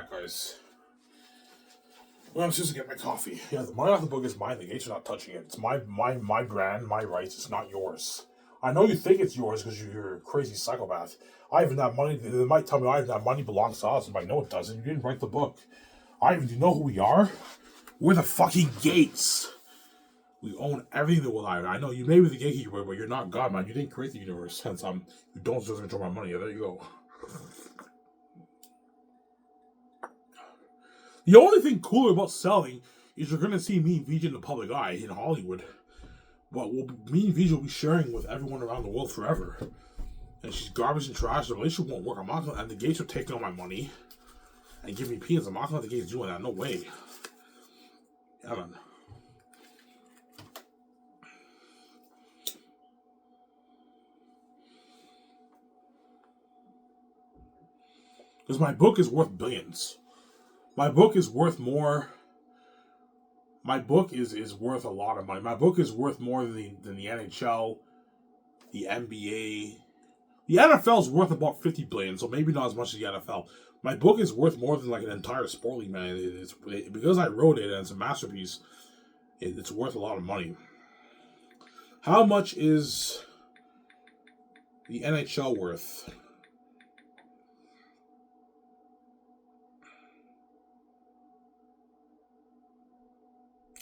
back, guys. Well, I'm just to get my coffee. Yeah, the money off the book is mine. The Gates are not touching it. It's my brand, my rights. It's not yours. I know you think it's yours because you're a crazy psychopath. Ivan, that money, they might tell me, Ivan, that money belongs to us. I'm like, no, it doesn't. You didn't write the book. Ivan, do you know who we are? We're the fucking Gates. We own everything that will Ivan. I know you may be the gatekeeper, but you're not God, man. You didn't create the universe. Hence, you don't deserve to control my money. There you go. The only thing cooler about selling is you're going to see me and VJ in the public eye in Hollywood. But me and VJ will be sharing with everyone around the world forever. And she's garbage and trash. The relationship won't work. I'm not gonna, and the Gates are taking all my money and giving me peanuts. I'm not going to let the Gates do that. No way. Yeah, man. Because my book is worth billions. My book is worth more. My book is worth a lot of money. My book is worth more than the NHL, the NBA. The NFL is worth about $50 billion, so maybe not as much as the NFL. My book is worth more than like an entire sport league, man. Because I wrote it and it's a masterpiece. It's worth a lot of money. How much is the NHL worth?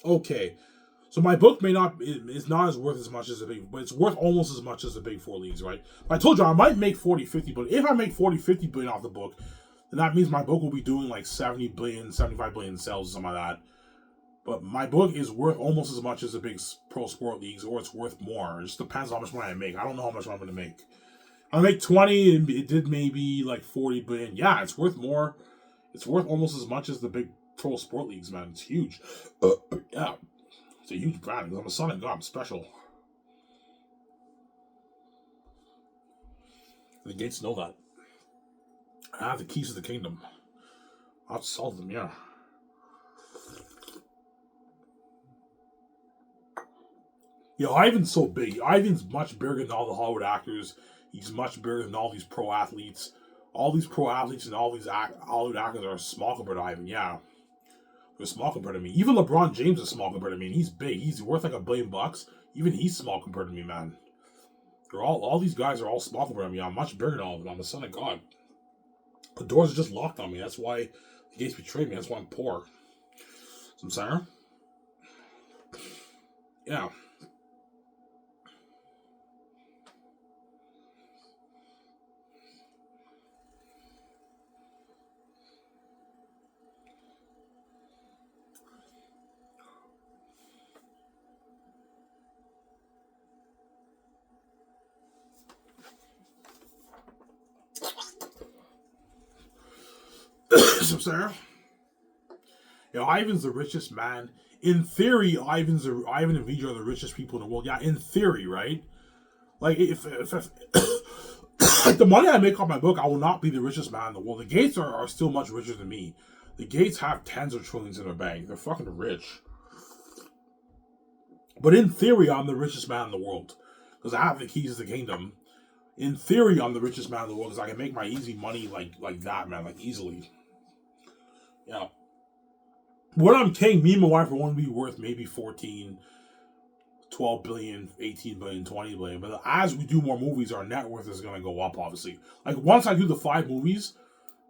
Okay, so my book may not is not as worth as much as the big, but it's worth almost as much as the big four leagues, right? But I told you I might make 40, 50, but if I make 40, 50 billion off the book, then that means my book will be doing like 70 billion, 75 billion sales or something like that. But my book is worth almost as much as the big pro sport leagues, or it's worth more. It just depends on how much money I make. I don't know how much money I'm going to make. I make 20, and it did maybe like 40 billion. Yeah, it's worth more. It's worth almost as much as the big pro sport leagues, man. It's huge. Yeah, it's a huge brand. I'm a son of God. I'm special. The Gates know that. I have the keys to the kingdom. I'll sell them, yeah. Ivan's so big. Ivan's much bigger than all the Hollywood actors. He's much bigger than all these pro athletes. All these pro athletes and all these Hollywood actors are small compared to Ivan, yeah. They're small compared to me. Even LeBron James is small compared to me, and he's big. He's worth like $1 billion. Even he's small compared to me, man. They're all these guys are all small compared to me. I'm much bigger than all of them. I'm the son of God. The doors are just locked on me. That's why the Gates betrayed me. That's why I'm poor. So I'm saying? Yeah. So I'm saying? Ivan's the richest man. In theory, Ivan and VJ are the richest people in the world. Yeah, in theory, right? Like, if like the money I make off my book, I will not be the richest man in the world. The Gates are still much richer than me. The Gates have tens of trillions in their bank. They're fucking rich. But in theory, I'm the richest man in the world. Because I have the keys to the kingdom. In theory, I'm the richest man in the world because I can make my easy money like that, man. Like, easily. Yeah. When I'm king, me and my wife are going to be worth maybe 14, 12 billion, 18 billion, 20 billion. But as we do more movies, our net worth is going to go up, obviously. Like, once I do the 5 movies,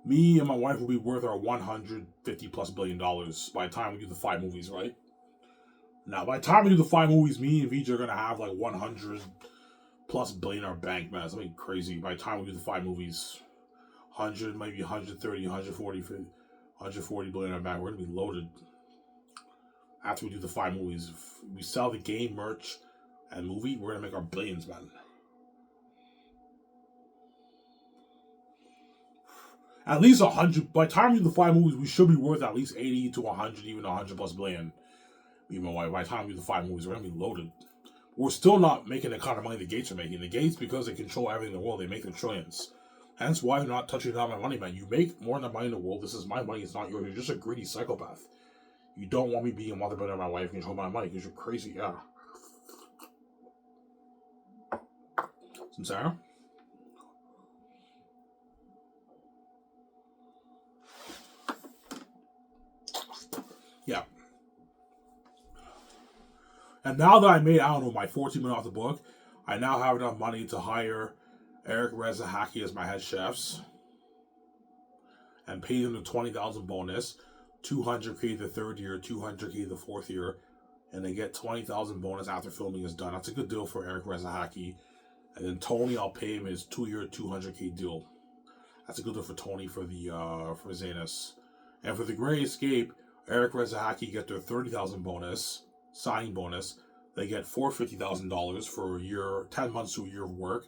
me and my wife will be worth our $150+ billion by the time we do the 5 movies, right? Now, by the time we do the 5 movies, me and VJ are going to have like $100+ billion in our bank, man. Something crazy. By the time we do the 5 movies, 100, maybe 130, 140 billion in our bank. We're going to be loaded. After we do the 5 movies, if we sell the game, merch, and movie, we're going to make our billions, man. At least 100. By the time we do the 5 movies, we should be worth at least 80 to 100, even 100+ billion. Me and my wife, by the time we do the 5 movies, we're going to be loaded. We're still not making the kind of money the Gates are making. The Gates, because they control everything in the world, they make the trillions. Hence why they're not touching on my money, man. You make more than money in the world. This is my money. It's not yours. You're just a greedy psychopath. You don't want me being a mother brother of my wife and control my money because you're crazy, yeah. Some Sarah? And now that I made, I don't know, my 14 million off the book, I now have enough money to hire Eric Rezahaki as my head chefs and pay them the 20,000 bonus, 200K the third year, 200K the fourth year, and they get 20,000 bonus after filming is done. That's a good deal for Eric Rezahaki. And then Tony, I'll pay him his 2-year, 200K deal. That's a good deal for Tony for the for Zanus. And for the Gray Escape, Eric Rezahaki get their 30,000 bonus, signing bonus. They get $450,000 for a year, 10 months to a year of work.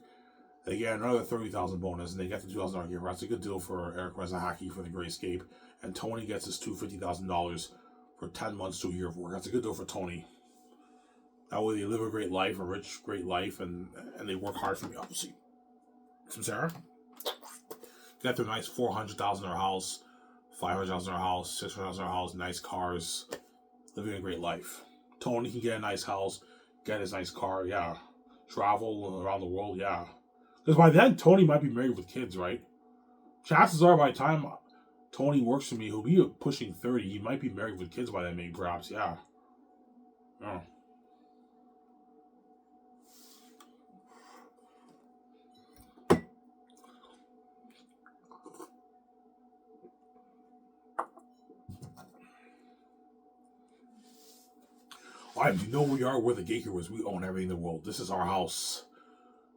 They get another 30,000 bonus, and they get the $2,000 gift. That's a good deal for Eric Rezahaki for the Gray Escape. And Tony gets his $250,000 for 10 months to a year of work. That's a good deal for Tony. That way they live a great life, a rich, great life, and they work hard for me, obviously. Some Sarah? Got their nice $400,000 house, $500,000 house, $600,000 house, nice cars, living a great life. Tony can get a nice house, get his nice car, yeah. Travel around the world, yeah. Because by then, Tony might be married with kids, right? Chances are by the time Tony works for me, he'll be pushing 30. He might be married with kids by then, maybe, perhaps, yeah. Yeah. You know we are. We're the Gatekeepers. We own everything in the world. This is our house.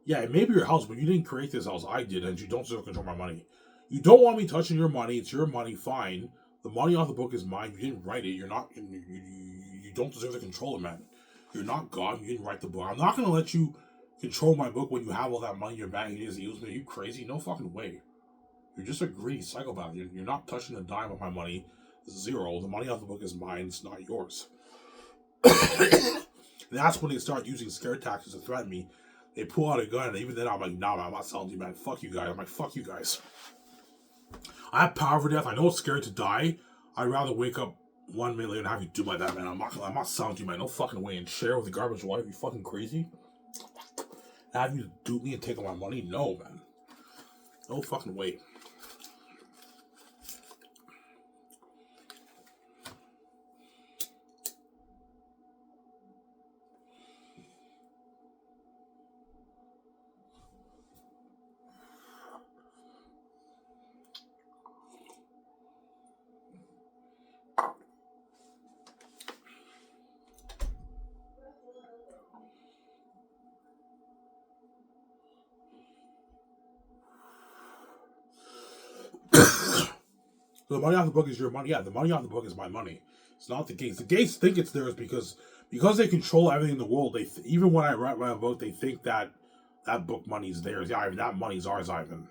Yeah, it may be your house, but you didn't create this house. I did, and you don't deserve to control my money. You don't want me touching your money. It's your money. Fine. The money off the book is mine. You didn't write it. You're not. You don't deserve to control it, man. You're not God. You didn't write the book. I'm not gonna let you control my book when you have all that money in your bank. You just use me. Are you crazy? No fucking way. You're just a greedy psychopath. You're not touching a dime of my money. Zero. The money off the book is mine. It's not yours. That's when they start using scare tactics to threaten me. They pull out a gun, and even then I'm like, nah, man, I'm not selling to you, man. Fuck you guys. I'm like, fuck you guys. I have power for death. I know it's scary to die. I'd rather wake up 1 minute later and have you do like that, man. I'm not selling to you, man. No fucking way. And share with the garbage wife. You fucking crazy? Have you dupe me and take all my money? No, man. No fucking way. So the money off the book is your money. Yeah, the money off the book is my money. It's not the Gates. The Gates think it's theirs because they control everything in the world. They even when I write my book, they think that book money is theirs. Yeah, Ivan, that money's ours, Ivan.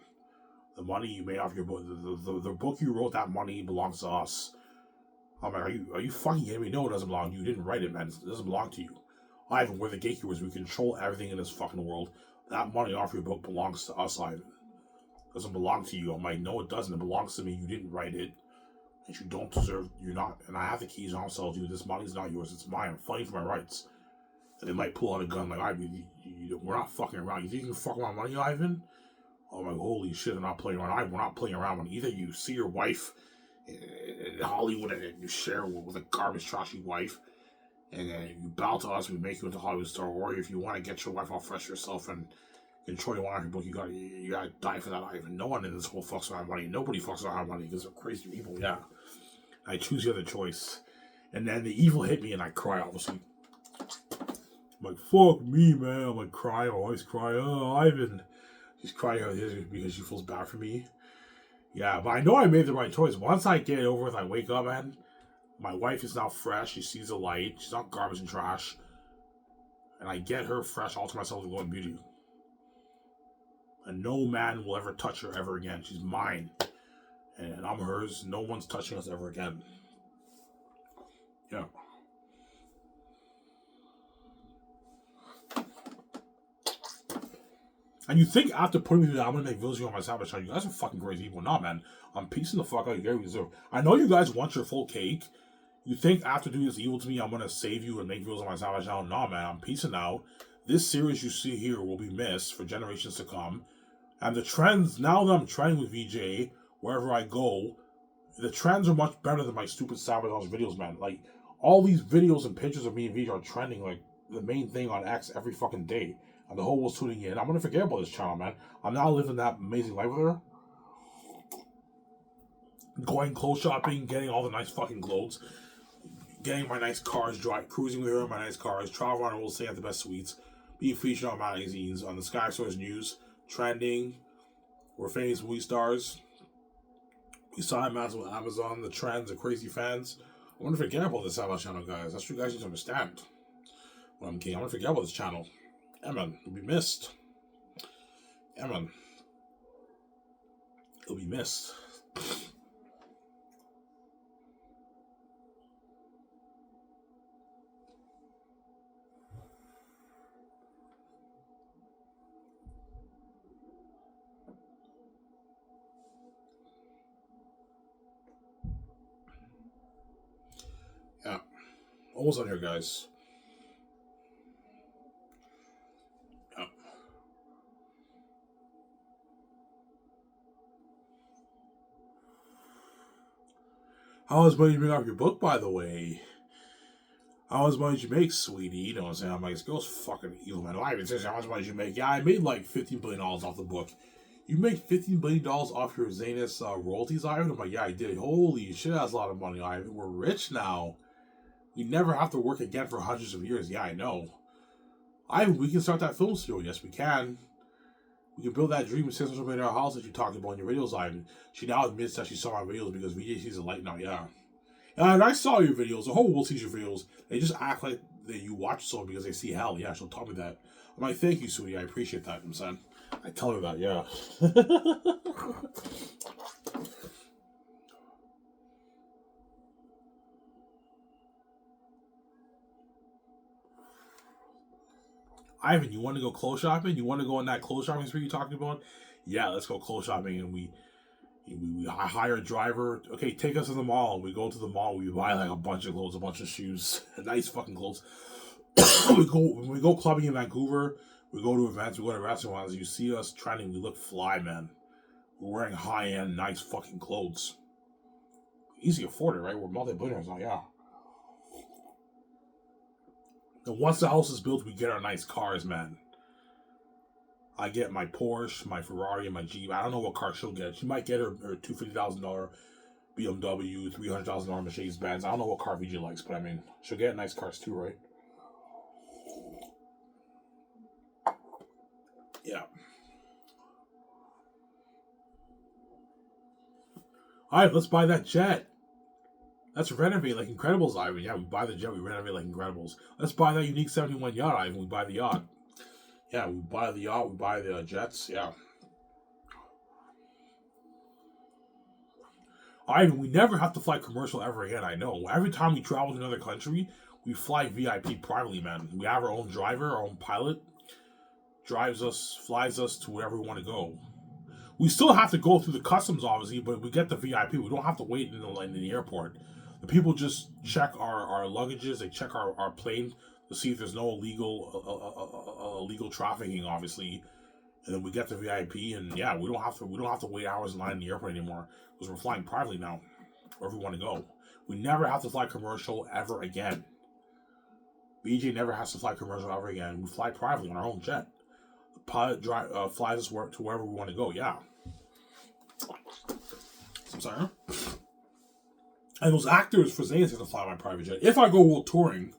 The money you made off your book, the book you wrote, that money belongs to us. I'm like, are you fucking kidding me? No, it doesn't belong to you. You didn't write it, man. It doesn't belong to you. Ivan, we're the gatekeepers. We control everything in this fucking world. That money off your book belongs to us, Ivan. Doesn't belong to you. I'm like, no, it doesn't. It belongs to me. You didn't write it. And you don't deserve, you're not, and I have the keys, I'll sell to you. This money's not yours, it's mine. I'm fighting for my rights. And they might pull out a gun like, we're not fucking around. You think you can fuck my money, Ivan? Oh my, holy shit, I'm not playing around. We're not playing around. When either you see your wife in Hollywood and you share with a garbage, trashy wife, and then you bow to us, we make you into a Hollywood star, or if you want to get your wife all fresh yourself and control your money book, you gotta die for that, Ivan. No one in this world fucks with my money. Nobody fucks with my money because they're crazy people, yeah. I choose the other choice. And then the evil hit me and I cry, obviously. I'm like, fuck me, man. I'm like, crying. I always cry. Oh, Ivan. She's crying because she feels bad for me. Yeah, but I know I made the right choice. Once I get it over with, I wake up, man. My wife is now fresh. She sees the light. She's not garbage and trash. And I get her fresh all to myself to go in beauty. And no man will ever touch her ever again. She's mine. And I'm hers. No one's touching us ever again. Yeah. And you think after putting me through that, I'm gonna make videos on my Savage channel. You guys are fucking crazy people. Nah, man. I'm piecing the fuck out. You guys deserve. I know you guys want your full cake. You think after doing this evil to me, I'm gonna save you and make videos on my Savage channel? Nah, man. I'm piecing out. This series you see here will be missed for generations to come. And the trends, now that I'm trending with VJ, wherever I go, the trends are much better than my stupid Sabotage videos, man. Like, all these videos and pictures of me and VJ are trending like the main thing on X every fucking day. And the whole world's tuning in. I'm gonna forget about this channel, man. I'm now living that amazing life with her. Going clothes shopping, getting all the nice fucking clothes, getting my nice cars, cruising with her in my nice cars, travel around the world, staying at the best suites, being featured on magazines, on the Sky Source News, trending. We're famous movie stars. We sign matches with Amazon, the trends, the crazy fans. I want to forget about this channel, guys. That's what you guys need to understand. When I'm king, I want to forget about this channel. Yeah, man, it'll be missed. Yeah, man, it'll be missed. Yeah, almost on here, guys. Yeah. How much money did you bring off your book, by the way? How much money did you make, sweetie? You know what I'm saying? I'm like, this girl's fucking evil, man. I even say, how much money did you make? Yeah, I made like $15 billion off the book. You make $15 billion off your Zanus royalties, Ivan? I'm like, yeah, I did. Holy shit, that's a lot of money, Ivan. We're rich now. We never have to work again for hundreds of years. Yeah, I know. Ivan, we can start that film studio. Yes, we can. We can build that dream of $600 million house that you talked about in your videos, Ivan. She now admits that she saw my videos because VJ sees the light now, yeah. And I saw your videos. The whole world sees your videos. They just act like that you watch so because they see hell. Yeah, she'll tell me that. I'm like, thank you, sweetie. I appreciate that. I'm saying. I tell her that, yeah. Ivan, you want to go clothes shopping? You want to go on that clothes shopping spree you're talking about? Yeah, let's go clothes shopping. And we hire a driver. Okay, take us to the mall. We go to the mall. We buy like a bunch of clothes, a bunch of shoes, nice fucking clothes. When we go clubbing in Vancouver, we go to events, we go to restaurants. You see us trending, we look fly, man. We're wearing high-end, nice fucking clothes. Easy to afford it, right? We're multi-billionaires now, yeah. And once the house is built, we get our nice cars, man. I get my Porsche, my Ferrari, and my Jeep. I don't know what car she'll get. She might get her $250,000 BMW, $300,000 Mercedes Benz. I don't know what car VJ likes, but I mean, she'll get nice cars too, right? Yeah. Alright, let's buy that jet. Let's renovate like Incredibles, Ivan. Yeah, we buy the jet, we renovate like Incredibles. Let's buy that unique 71 yacht, Ivan. We buy the yacht. Yeah, we buy the yacht, we buy the jets, yeah. Ivan, we never have to fly commercial ever again, I know. Every time we travel to another country, we fly VIP privately, man. We have our own driver, our own pilot. Drives us, flies us to wherever we want to go. We still have to go through the customs, obviously, but we get the VIP. We don't have to wait in the airport. The people just check our luggages. They check our plane to see if there's no illegal trafficking, obviously. And then we get the VIP, and yeah, we don't have to wait hours in line in the airport anymore because we're flying privately now, wherever we want to go. We never have to fly commercial ever again. BJ never has to fly commercial ever again. We fly privately on our own jet. The pilot flies us to wherever we want to go. Yeah. I'm sorry. And those actors for Zayn have to fly my private jet. If I go world touring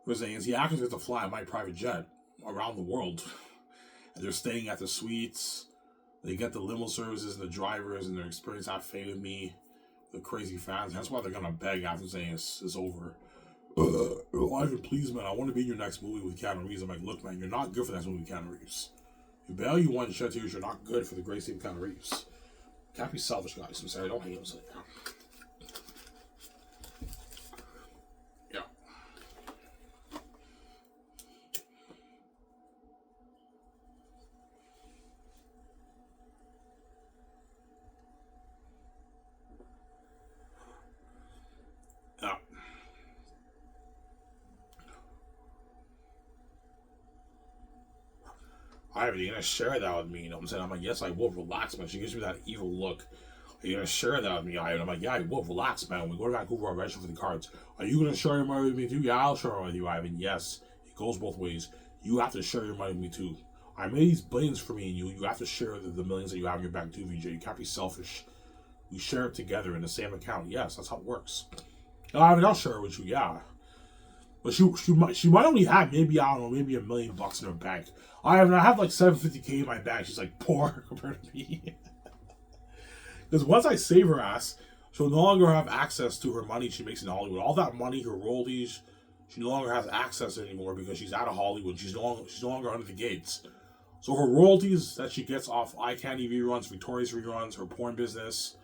for Zayn, the actors have to fly my private jet around the world. And they're staying at the suites. They get the limo services and the drivers and their experience have faith with me. The crazy fans. That's why they're gonna beg after Zayn is over. Ivan, please, man, I want to be in your next movie with Keanu Reeves. I'm like, look, man, you're not good for that movie with Keanu Reeves. You bail you want to shut tears, you're not good for the great state of Keanu Reeves. Can't be selfish, guys. I'm sorry, don't hate him. So, yeah. Yeah. Are you gonna share that with me? You know what I'm saying? I'm like, yes, I will. Relax, man. She gives me that evil look. Are you gonna share that with me? I'm like, yeah, I will. Relax, man. When we go to Vancouver, I'll register for the cards. Are you gonna share them with me too? Yeah, I'll share them with you, Ivan. Yes. goes both ways. You have to share your money with me too. I made these billions for me and you. You have to share the millions that you have in your bank too, VJ. You can't be selfish. We share it together in the same account. Yes, that's how it works. I mean, I'll share it with you, yeah. But she might only have maybe, I don't know, maybe $1 million in her bank. I have like $750K in my bank. She's like poor compared to me. Because once I save her ass, she'll no longer have access to her money she makes in Hollywood. All that money, her royalties, she no longer has access anymore because she's out of Hollywood. She's no longer under the gates. So her royalties that she gets off iCandy reruns, Victoria's reruns, her porn business,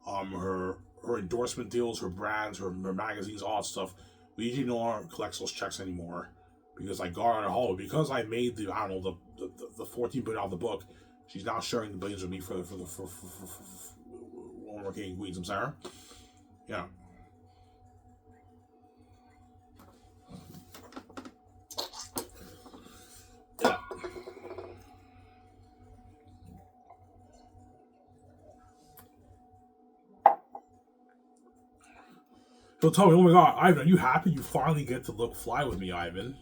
her endorsement deals, her brands, her magazines, all that stuff. We usually no longer collect those checks anymore because I got her out of Hollywood. Because I made the $14 billion off the book. She's now sharing the billions with me for one more king and queens. I'm sorry. Yeah. Yeah. So tell me, oh my God, Ivan, are you happy you finally get to look fly with me, Ivan?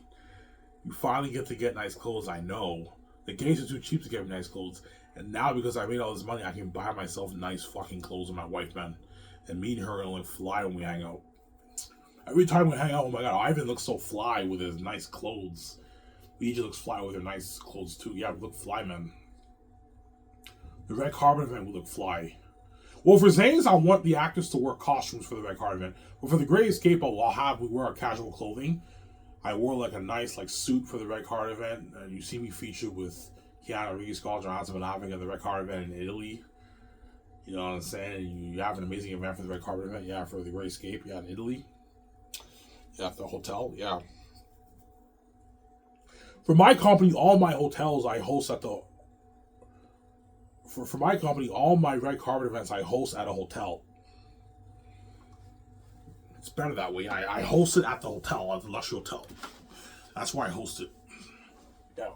You finally get to get nice clothes, I know. The gays are too cheap to get me nice clothes. And now because I made all this money, I can buy myself nice fucking clothes with my wife, man. And me and her are gonna look fly when we hang out. Every time we hang out, oh my God, Ivan looks so fly with his nice clothes. Luigi looks fly with her nice clothes too. Yeah, we look fly, man. The red carpet event will look fly. Well, for Zane's, I want the actors to wear costumes for the red carpet event. But for the Great Escape, we wear our casual clothing. I wore like a nice suit for the red card event. And you see me featured with Keanu Reeves, Scarlett Johansson, and having at the red card event in Italy. You know what I'm saying? You have an amazing event for the red carpet event. Yeah, for the Great Escape. Yeah, in Italy. Yeah, at the hotel. Yeah. For my company, all my hotels I host at the... For my company, all my red carpet events I host at a hotel. It's better that way. I host it at the hotel, at the Luxury Hotel. That's why I host it. Yeah.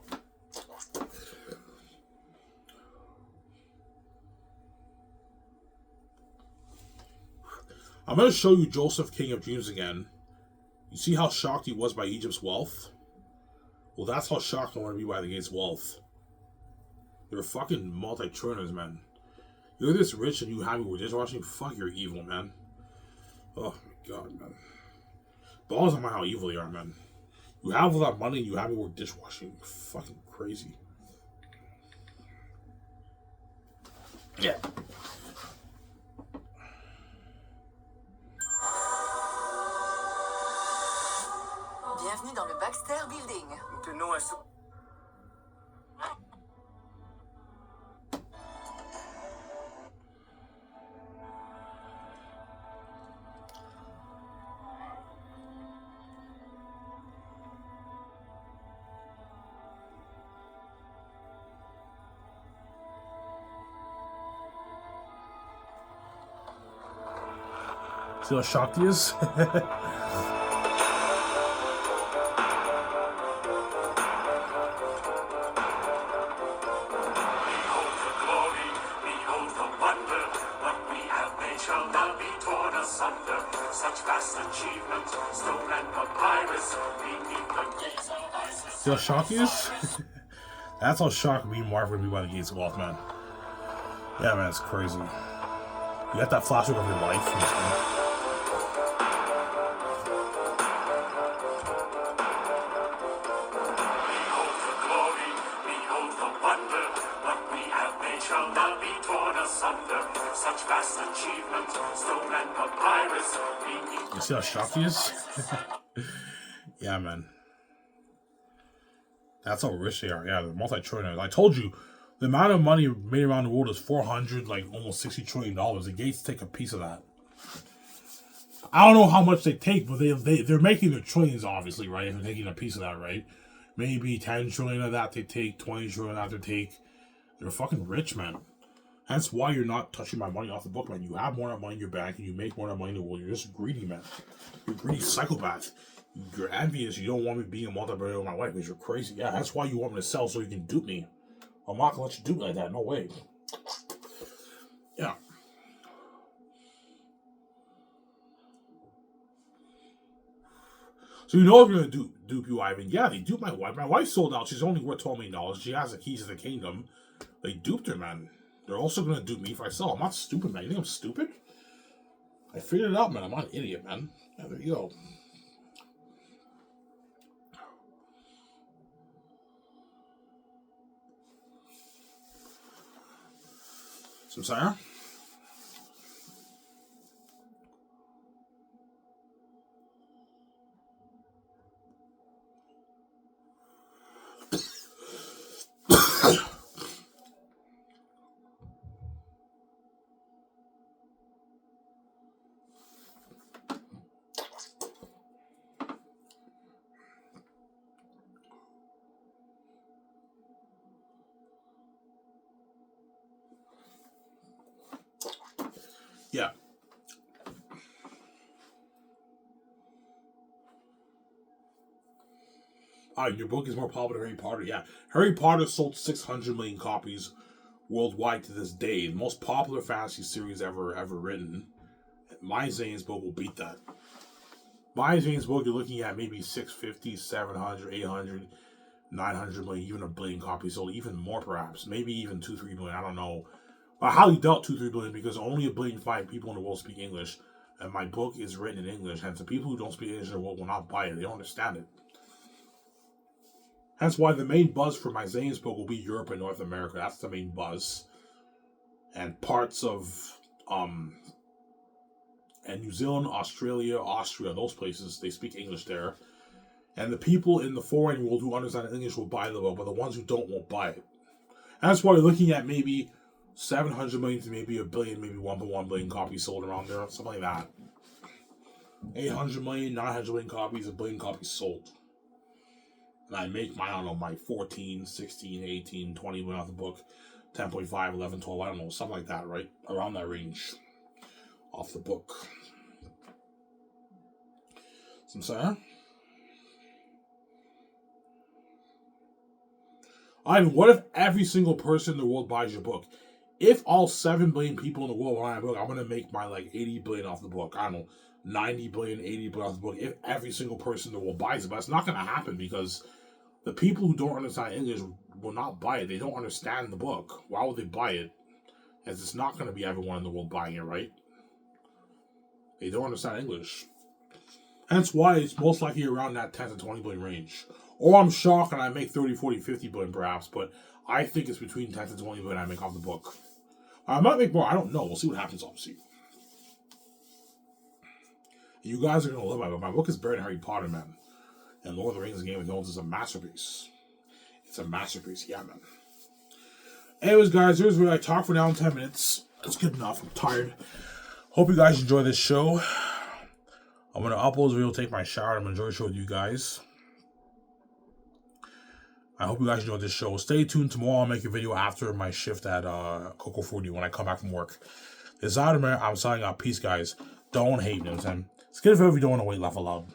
I'm going to show you Joseph, King of Dreams again. You see how shocked he was by Egypt's wealth? Well, that's how shocked I want to be by the Gates' wealth. They're fucking multi-trillionaires, man. You're this rich and you happy with dishwashing? Fuck, you're evil, man. Oh my God, man. Balls on my how evil they are, man. You have all that money and you happy with dishwashing? Fucking crazy. Yeah. Bienvenue dans le Baxter Building. Nous tenons un See how shocked he is? See how shocked he is? That's how shocked me and Marv would be by the Gates of Wealth, man. Yeah, man, it's crazy. You got that flashback of your life. You see how shocked he is? Yeah, man. That's how rich they are. Yeah, they're multi-trillionaires. I told you, the amount of money made around the world is almost $60 trillion. The Gates take a piece of that. I don't know how much they take, but they're making their trillions, obviously, right? If they're taking a piece of that, right? Maybe 10 trillion of that they take, 20 trillion of that they take. They're fucking rich, man. That's why you're not touching my money off the book, man. You have more money in your bank and you make more money in the world. You're just greedy, man. You're a greedy psychopath. You're envious. You don't want me being a multi-billionaire with my wife because you're crazy. Yeah, that's why you want me to sell so you can dupe me. I'm not gonna let you do it like that. No way. Yeah. So you know what you're gonna do. dupe you, Ivan. Yeah, they duped my wife. My wife sold out. She's only worth $12 million. She has the keys to the kingdom. They duped her, man. They're also gonna dupe me if I sell. I'm not stupid, man. You think I'm stupid? I figured it out, man. I'm not an idiot, man. Yeah, there you go. Some Sarah? Yeah. Your book is more popular than Harry Potter. Yeah. Harry Potter sold 600 million copies worldwide to this day. The most popular fantasy series ever written. My Zane's book will beat that. My Zane's book, you're looking at maybe 650, 700, 800, 900 million, even a billion copies sold, even more perhaps. Maybe even 2-3 billion. I don't know. I highly doubt 2-3 billion because only 1,000,000,005 people in the world speak English. And my book is written in English. Hence, the people who don't speak English in the world will not buy it. They don't understand it. Hence why the main buzz for my Zane's book will be Europe and North America. That's the main buzz. And parts of and New Zealand, Australia, Austria, those places, they speak English there. And the people in the foreign world who understand English will buy the book, but the ones who don't won't buy it. And that's why you're looking at maybe 700 million to maybe a billion, maybe 1.1 billion copies sold around there, something like that. 800 million, 900 million copies, a billion copies sold. And I make I don't know, my 14, 16, 18, 20 million off the book, 10.5, 11, 12, I don't know, something like that, right? Around that range off the book. Some Sarah? What if every single person in the world buys your book? If all 7 billion people in the world buy my book, I'm going to make my 80 billion off the book. I don't know, 90 billion, 80 billion off the book. If every single person in the world buys it. But it's not going to happen because the people who don't understand English will not buy it. They don't understand the book. Why would they buy it? As it's not going to be everyone in the world buying it, right? They don't understand English. Hence why it's most likely around that 10 to 20 billion range. Or I'm shocked and I make 30, 40, 50 billion perhaps, but I think it's between 10 to 20 billion I make off the book. I might make more, I don't know. We'll see what happens, obviously. You guys are going to love my book. My book is better than Harry Potter, man. And Lord of the Rings Game of Thrones is a masterpiece. It's a masterpiece, yeah, man. Anyways, guys, here's where I talk for now in 10 minutes. That's good enough. I'm tired. Hope you guys enjoy this show. I'm going to upload this video, take my shower, and I'm going to enjoy the show with you guys. I hope you guys enjoyed this show. Stay tuned. Tomorrow I'll make a video after my shift at Coco 40 when I come back from work. This is Adam. I'm signing out. Peace, guys. Don't hate me. It's good if you don't want to wait, laugh aloud.